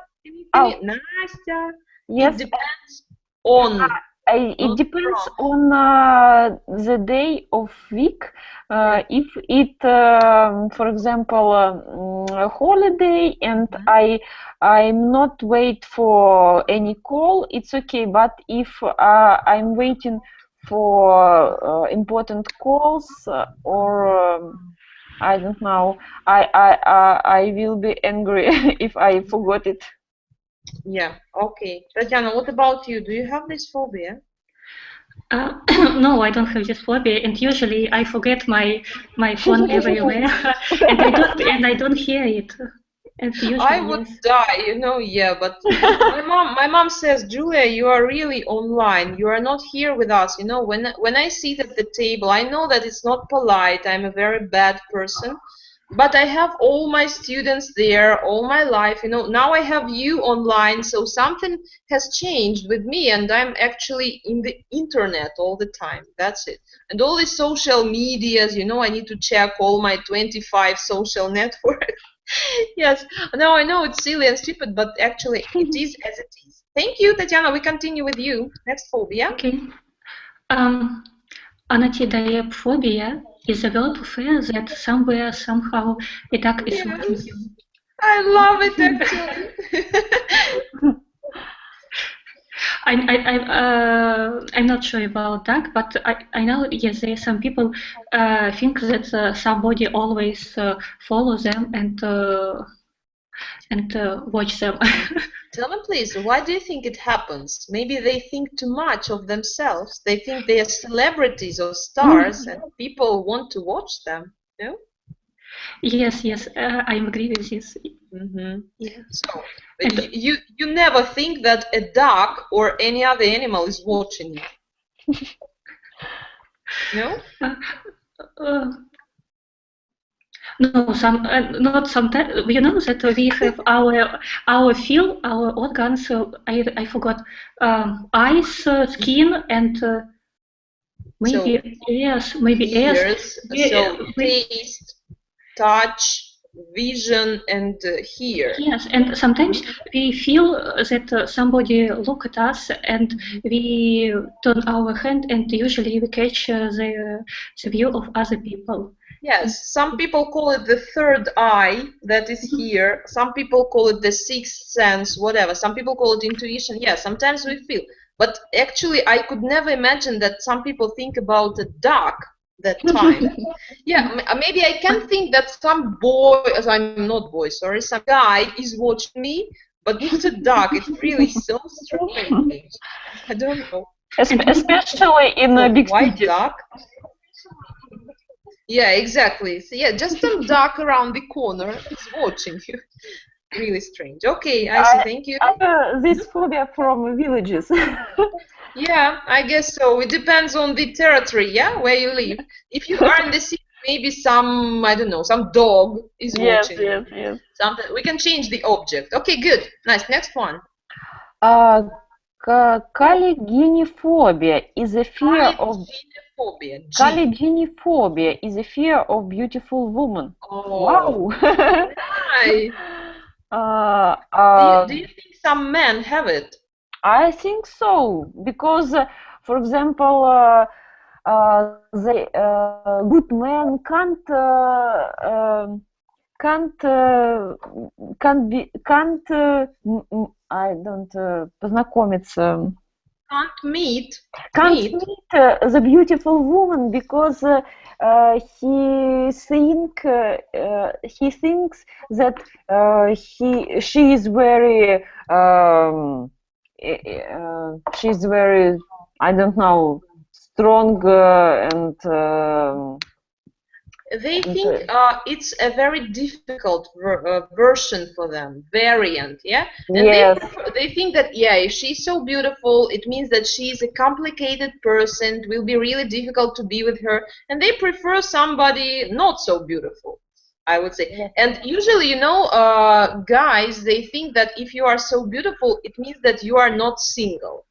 Nastya, yes, it depends on. It depends on the day of week. If it, for example, a holiday, and I'm not wait for any call, it's okay. But if I'm waiting for important calls, or I don't know, I will be angry if I forgot it. Yeah, okay. Tatiana, what about you? Do you have this phobia? No, I don't have this phobia, and usually I forget my phone everywhere, and I don't hear it. And usually, I would die, you know. Yeah, but my mom says, Julia, you are really online. You are not here with us. You know, when I sit at the table, I know that it's not polite. I'm a very bad person. But I have all my students there all my life, you know. Now I have you online, so something has changed with me, and I'm actually in the internet all the time. That's it. And all these social medias, you know, I need to check all my 25 social networks. Yes, now I know it's silly and stupid, but actually it is as it is. Thank you, Tatiana. We continue with you. Next phobia. Okay. Phobia is a word of fear that somewhere, somehow, a duck is watching you. I love it, actually. I'm not sure about that, but I know, yes, there are some people think that somebody always follow them and watch them. Tell me, please, why do you think it happens? Maybe they think too much of themselves. They think they are celebrities or stars, and people want to watch them. No? Yes, I agree with this. Yeah. So you never think that a duck or any other animal is watching you. No? No, not sometimes. You know that we have our feel, our organs. I forgot. Eyes, skin, and maybe ears. So taste, touch, vision, and hear. Yes, and sometimes we feel that somebody look at us, and we turn our hand, and usually we catch the view of other people. Yes, some people call it the third eye that is here. Some people call it the sixth sense, whatever. Some people call it intuition. Yeah, sometimes we feel. But actually, I could never imagine that some people think about a duck that time. Yeah, maybe I can think that some boy, I'm not boy, sorry, some guy is watching me, but not a duck. It's really so strange. I don't know. Especially in a big white city. Duck. Yeah, exactly. So yeah, just some duck around the corner is watching you. Really strange. Okay, I see. Thank you. This phobia from villages. Yeah, I guess so. It depends on the territory, yeah, where you live. If you are in the city, maybe some, I don't know, some dog is Yes, watching you. yes, yes. Something we can change the object. Okay, good. Nice. Next one. Uh, Calligenophobia is a fear of Phobia. G. Calligenophobia is a fear of beautiful women. Oh, Wow. nice. Uh, Do you think some men have it? I think so because, for example, the good man can't I don't познакомиться. Can't meet the beautiful woman because he thinks that she is very she's very, I don't know, strong and They think it's a very difficult version for them, variant, yeah? And yes. they think that, yeah, if she's so beautiful, it means that she's a complicated person, it will be really difficult to be with her, and they prefer somebody not so beautiful, I would say. Yes. And usually, guys, they think that if you are so beautiful, it means that you are not single.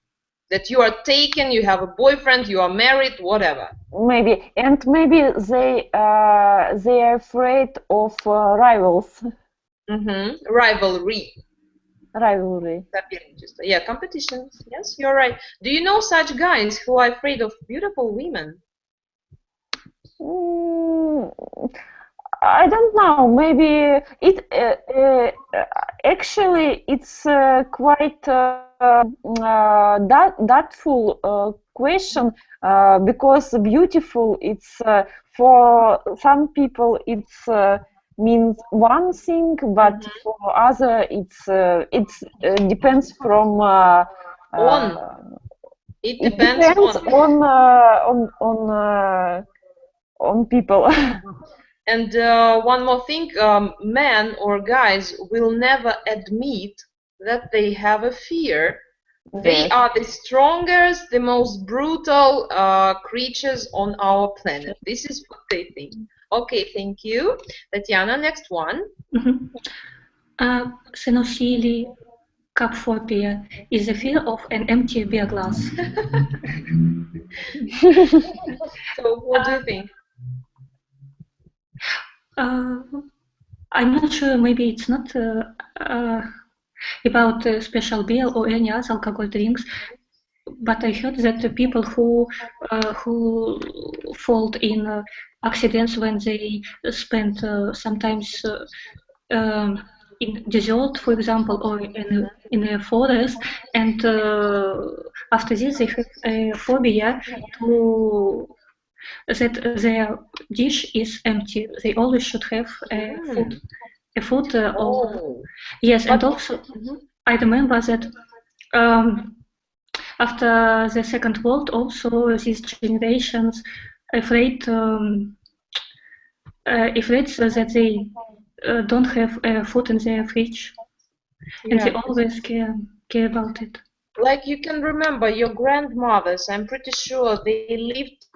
That you are taken, you have a boyfriend, you are married, whatever. Maybe, and maybe they are afraid of rivals. Rivalry. Rivalry. Yeah, competitions. Yes, you're right. Do you know such guys who are afraid of beautiful women? I don't know. Maybe it actually it's quite doubtful question because beautiful it's for some people it's means one thing, but for other it's depends from It depends on people. And one more thing, men or guys will never admit that they have a fear. They are the strongest, the most brutal creatures on our planet. This is what they think. Okay, thank you. Tatiana, next one. Xenophobia is the fear of an empty beer glass. So, what do you think? I'm not sure, maybe it's not about special beer or any other alcohol drinks, but I heard that the people who fall in accidents when they spend sometimes in desert, for example, or in a forest, and after this they have a phobia that their dish is empty. They always should have food. Yes, and also I remember that after the Second World, also these generations afraid that they don't have food in their fridge, and they always care about it. Like you can remember your grandmothers, I'm pretty sure they lived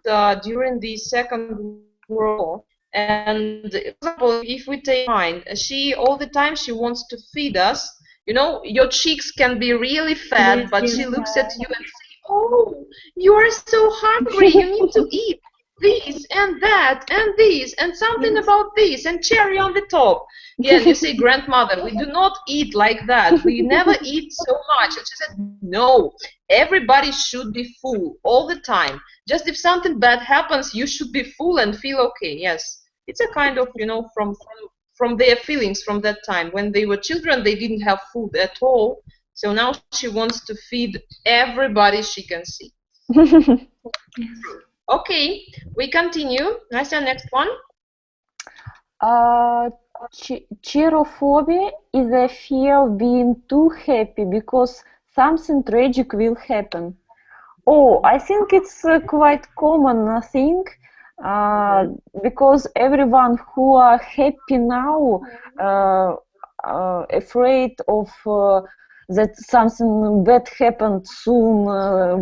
during the Second World War. And for example, if we take mine, she all the time she wants to feed us. You know, your cheeks can be really fat, but she looks at you and says, "Oh, you are so hungry. You need to eat this and that and this and something about this and cherry on the top." Yeah, and you say, "Grandmother, we do not eat like that. We never eat so much." And she said, "No, everybody should be full all the time. Just if something bad happens, you should be full and feel okay." Yes, it's a kind of, from their feelings from that time. When they were children, they didn't have food at all. So now she wants to feed everybody she can see. Okay, we continue. Nastia, next one. Cheerophobia is a fear of being too happy because something tragic will happen. Oh, I think it's a quite common thing because everyone who are happy now afraid of that something bad happened soon,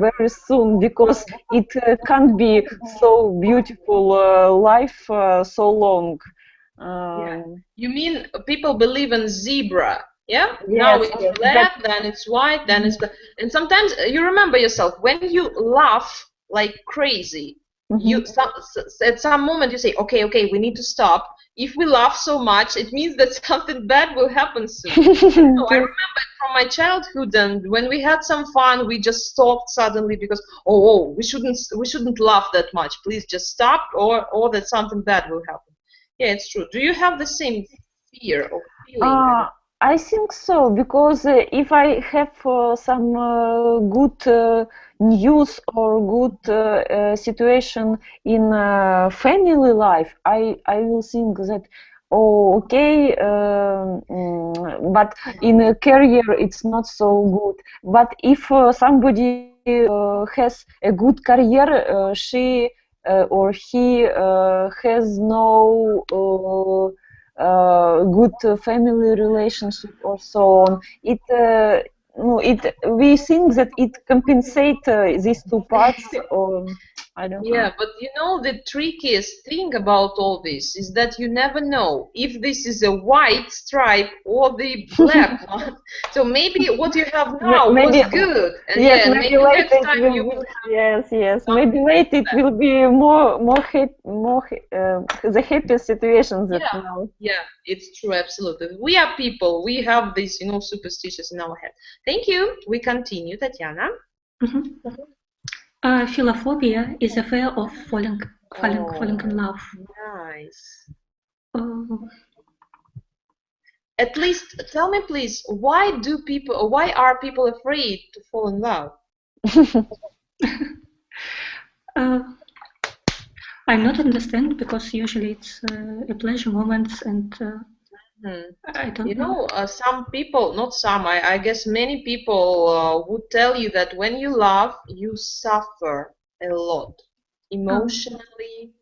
very soon, because it can't be so beautiful life so long. Yeah. You mean people believe in zebra? Yeah. Yes, Now it's yes, black, then it's white, then it's black. And sometimes you remember yourself when you laugh like crazy. You at some moment you say, okay, we need to stop. If we laugh so much, it means that something bad will happen soon. So I remember it from my childhood, and when we had some fun, we just stopped suddenly because we shouldn't laugh that much. Please just stop, or that something bad will happen. Yeah, it's true. Do you have the same fear or feeling? I think so, because if I have some good news or good situation in family life, I will think that, oh, okay, but in a career it's not so good. But if somebody has a good career, she or he has no good family relationship or so on. We think that it compensates these two parts, or I don't know. Yeah, but you know, the trickiest thing about all this is that you never know if this is a white stripe or the black one. So maybe what you have now was good, and yes, and maybe maybe later next it time will you be, will yes, have maybe later it will be more the happiest situations that yeah, now. yeah, it's true, absolutely. We are people. We have this, superstitious in our head. Thank you. We continue, Tatiana. Philophobia is a fear of falling in love. Nice. Uh, At least tell me, please, why are people afraid to fall in love? I'm not understand, because usually it's a pleasure moments, and I don't know. Some people, not some, I guess many people would tell you that when you love, you suffer a lot emotionally.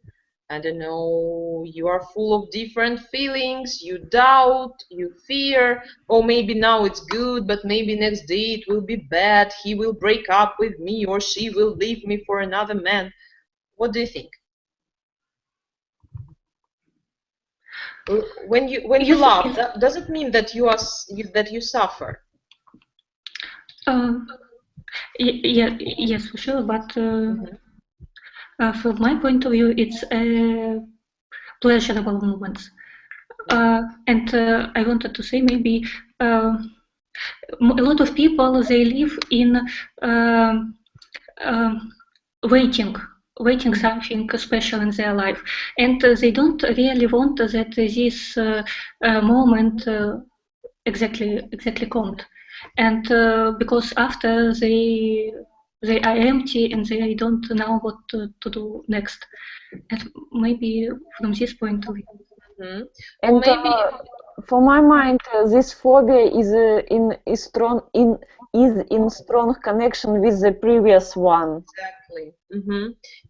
I don't know, you are full of different feelings, you doubt, you fear, or maybe now it's good, but maybe next day it will be bad, he will break up with me or she will leave me for another man. What do you think? When you Yes, laugh, does it mean that you suffer? Yes, for sure, but from my point of view, it's a pleasurable moments. And I wanted to say, maybe a lot of people, they live in waiting something special in their life, and they don't really want that this moment exactly comes, and because after they are empty and they don't know what to do next, and maybe from this point of view. And for my mind, this phobia is in strong connection with the previous one. Exactly.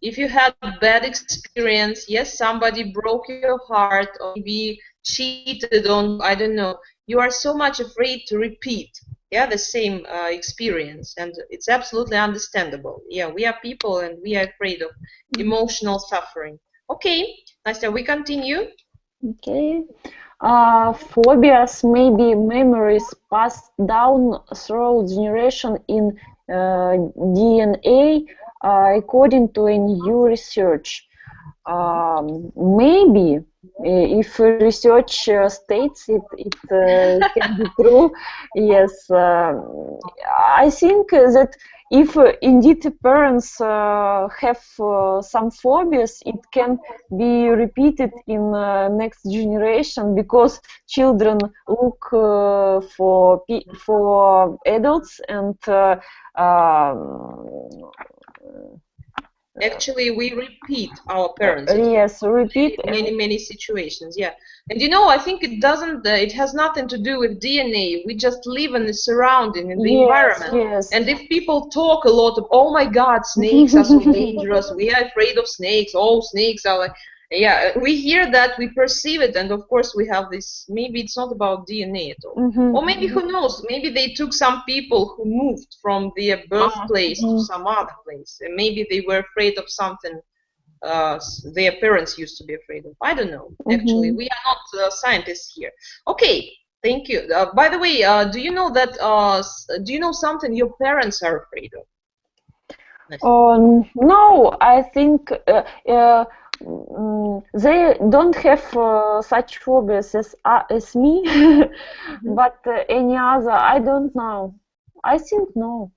If you had a bad experience, yes, somebody broke your heart or maybe cheated on you, I don't know. You are so much afraid to repeat, the same experience, and it's absolutely understandable. Yeah, we are people and we are afraid of emotional suffering. Okay, Nastya, we continue. Okay. Phobias may be memories passed down through generation in DNA, according to a new research. Maybe, if research states it can be true. Yes, I think that if indeed parents have some phobias, it can be repeated in next generation, because children look for adults, and actually we repeat our parents. yes, repeat many situations. Yeah, and I think it has nothing to do with DNA. We just live in the surrounding, in the environment. Yes. And if people talk a lot of, oh my god, snakes are so dangerous, we are afraid of snakes, snakes are like, Yeah, we hear that, we perceive it, and of course we have this, maybe it's not about DNA at all. Or maybe, who knows, maybe they took some people who moved from their birthplace to some other place, and maybe they were afraid of something their parents used to be afraid of. I don't know. Actually, we are not scientists here. Okay, thank you. By the way, do you know that? Do you know something your parents are afraid of? No, I think they don't have such phobias as me, but any other, I don't know. I think no.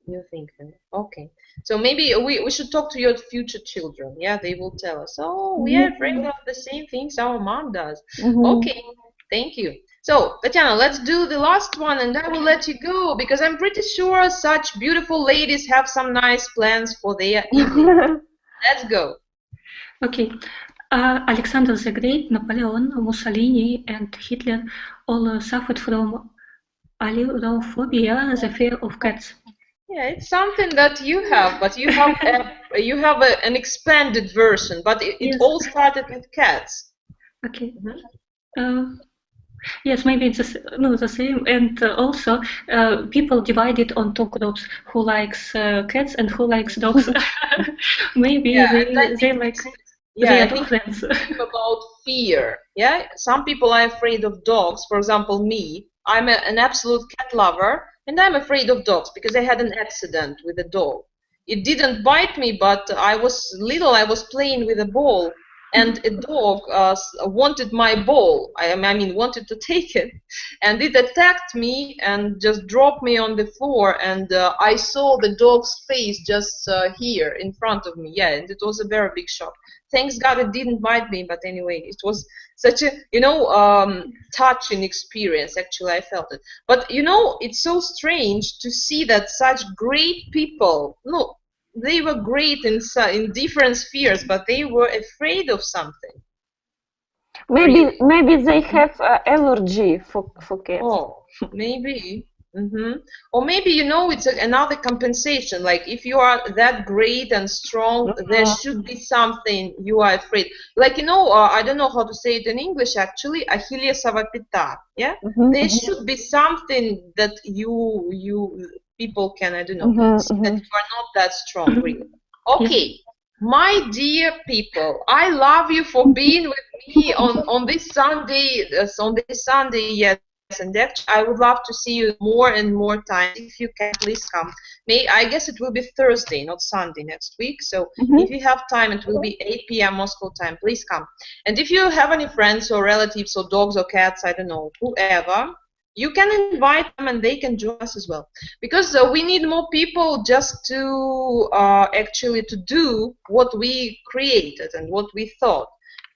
You think so? Okay. So maybe we should talk to your future children. Yeah, they will tell us, oh, we are afraid of the same things our mom does. Okay, thank you. So, Tatiana, let's do the last one, and I will let you go, because I'm pretty sure such beautiful ladies have some nice plans for their evening. Let's go. Okay. Alexander the Great, Napoleon, Mussolini, and Hitler all suffered from Irrational the fear of cats. Yeah, it's something that you have, but you have an expanded version, but it all started with cats. Okay. Yes, maybe it's the same, and also people divided on two groups: who likes cats and who likes dogs. Maybe they like. Yeah, I think it's about fear. Yeah, some people are afraid of dogs. For example, me. I'm an absolute cat lover, and I'm afraid of dogs because I had an accident with a dog. It didn't bite me, but I was little. I was playing with a ball, and a dog wanted my ball. I mean, wanted to take it, and it attacked me and just dropped me on the floor. And I saw the dog's face just here in front of me. Yeah, and it was a very big shock. Thanks God it didn't bite me, but anyway, it was such a, touching experience. Actually, I felt it. But, it's so strange to see that such great people, look, they were great in different spheres, but they were afraid of something. Maybe they have allergy for cats. Oh, maybe. Or maybe, it's another compensation. Like, if you are that great and strong, there should be something you are afraid. Like, I don't know how to say it in English, actually, Achillesova peta, yeah? There should be something that people can, I don't know, see that you are not that strong, really. Okay. My dear people, I love you for being with me on this Sunday. Yes. And actually, I would love to see you more and more times. If you can, please come. I guess it will be Thursday, not Sunday next week. So if you have time, it will be 8 p.m. Moscow time. Please come. And if you have any friends or relatives or dogs or cats, I don't know, whoever, you can invite them and they can join us as well. Because we need more people just to actually to do what we created and what we thought.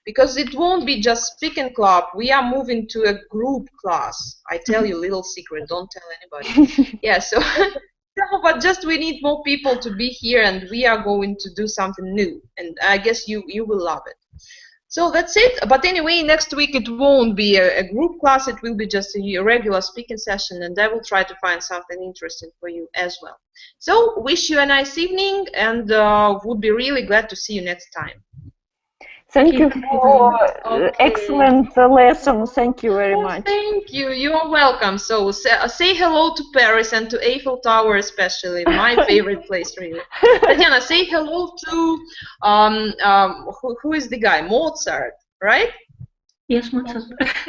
Because it won't be just speaking club. We are moving to a group class. I tell you a little secret. Don't tell anybody. Yeah, so but just we need more people to be here, and we are going to do something new. And I guess you will love it. So that's it. But anyway, next week it won't be a group class. It will be just a regular speaking session, and I will try to find something interesting for you as well. So wish you a nice evening, and would be really glad to see you next time. Thank you for excellent lesson. Thank you very much. Thank you. You are welcome. So say hello to Paris and to Eiffel Tower especially. My favorite place, really. Tatiana, say hello to who is the guy? Mozart, right? Yes, Mozart.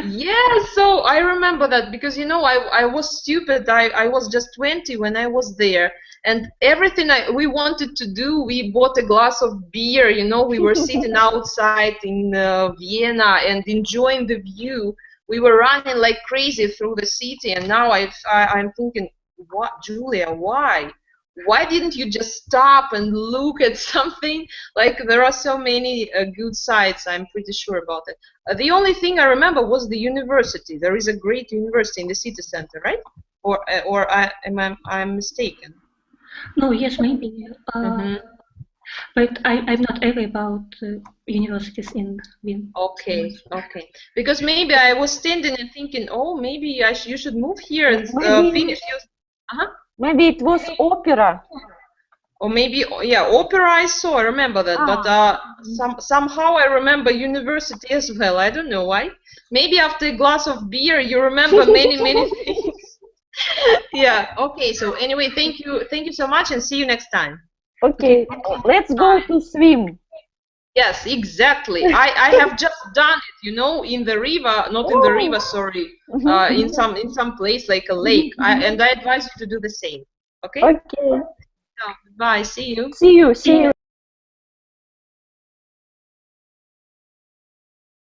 Yes, so I remember that because, I was stupid. I was just 20 when I was there. And everything we wanted to do, we bought a glass of beer, we were sitting outside in Vienna and enjoying the view. We were running like crazy through the city. And now I'm thinking, what, Julia, why? Why didn't you just stop and look at something? Like, there are so many good sites, I'm pretty sure about it. The only thing I remember was the university. There is a great university in the city center, right? Or I'm mistaken? No, yes, maybe. But I'm not aware about universities in Wien. Okay. Because maybe I was standing and thinking, oh, maybe you should move here and finish your... Maybe it was opera. Or maybe, yeah, opera I saw, I remember that, but somehow I remember university as well. I don't know why. Maybe after a glass of beer you remember many things. Yeah, okay, so anyway, thank you so much, and see you next time. Okay, let's go to swim. Yes, exactly. I have just done it, you know, in the river, not in the river, sorry, in some place like a lake. And I advise you to do the same. Okay? Okay. So, bye. See you. See you.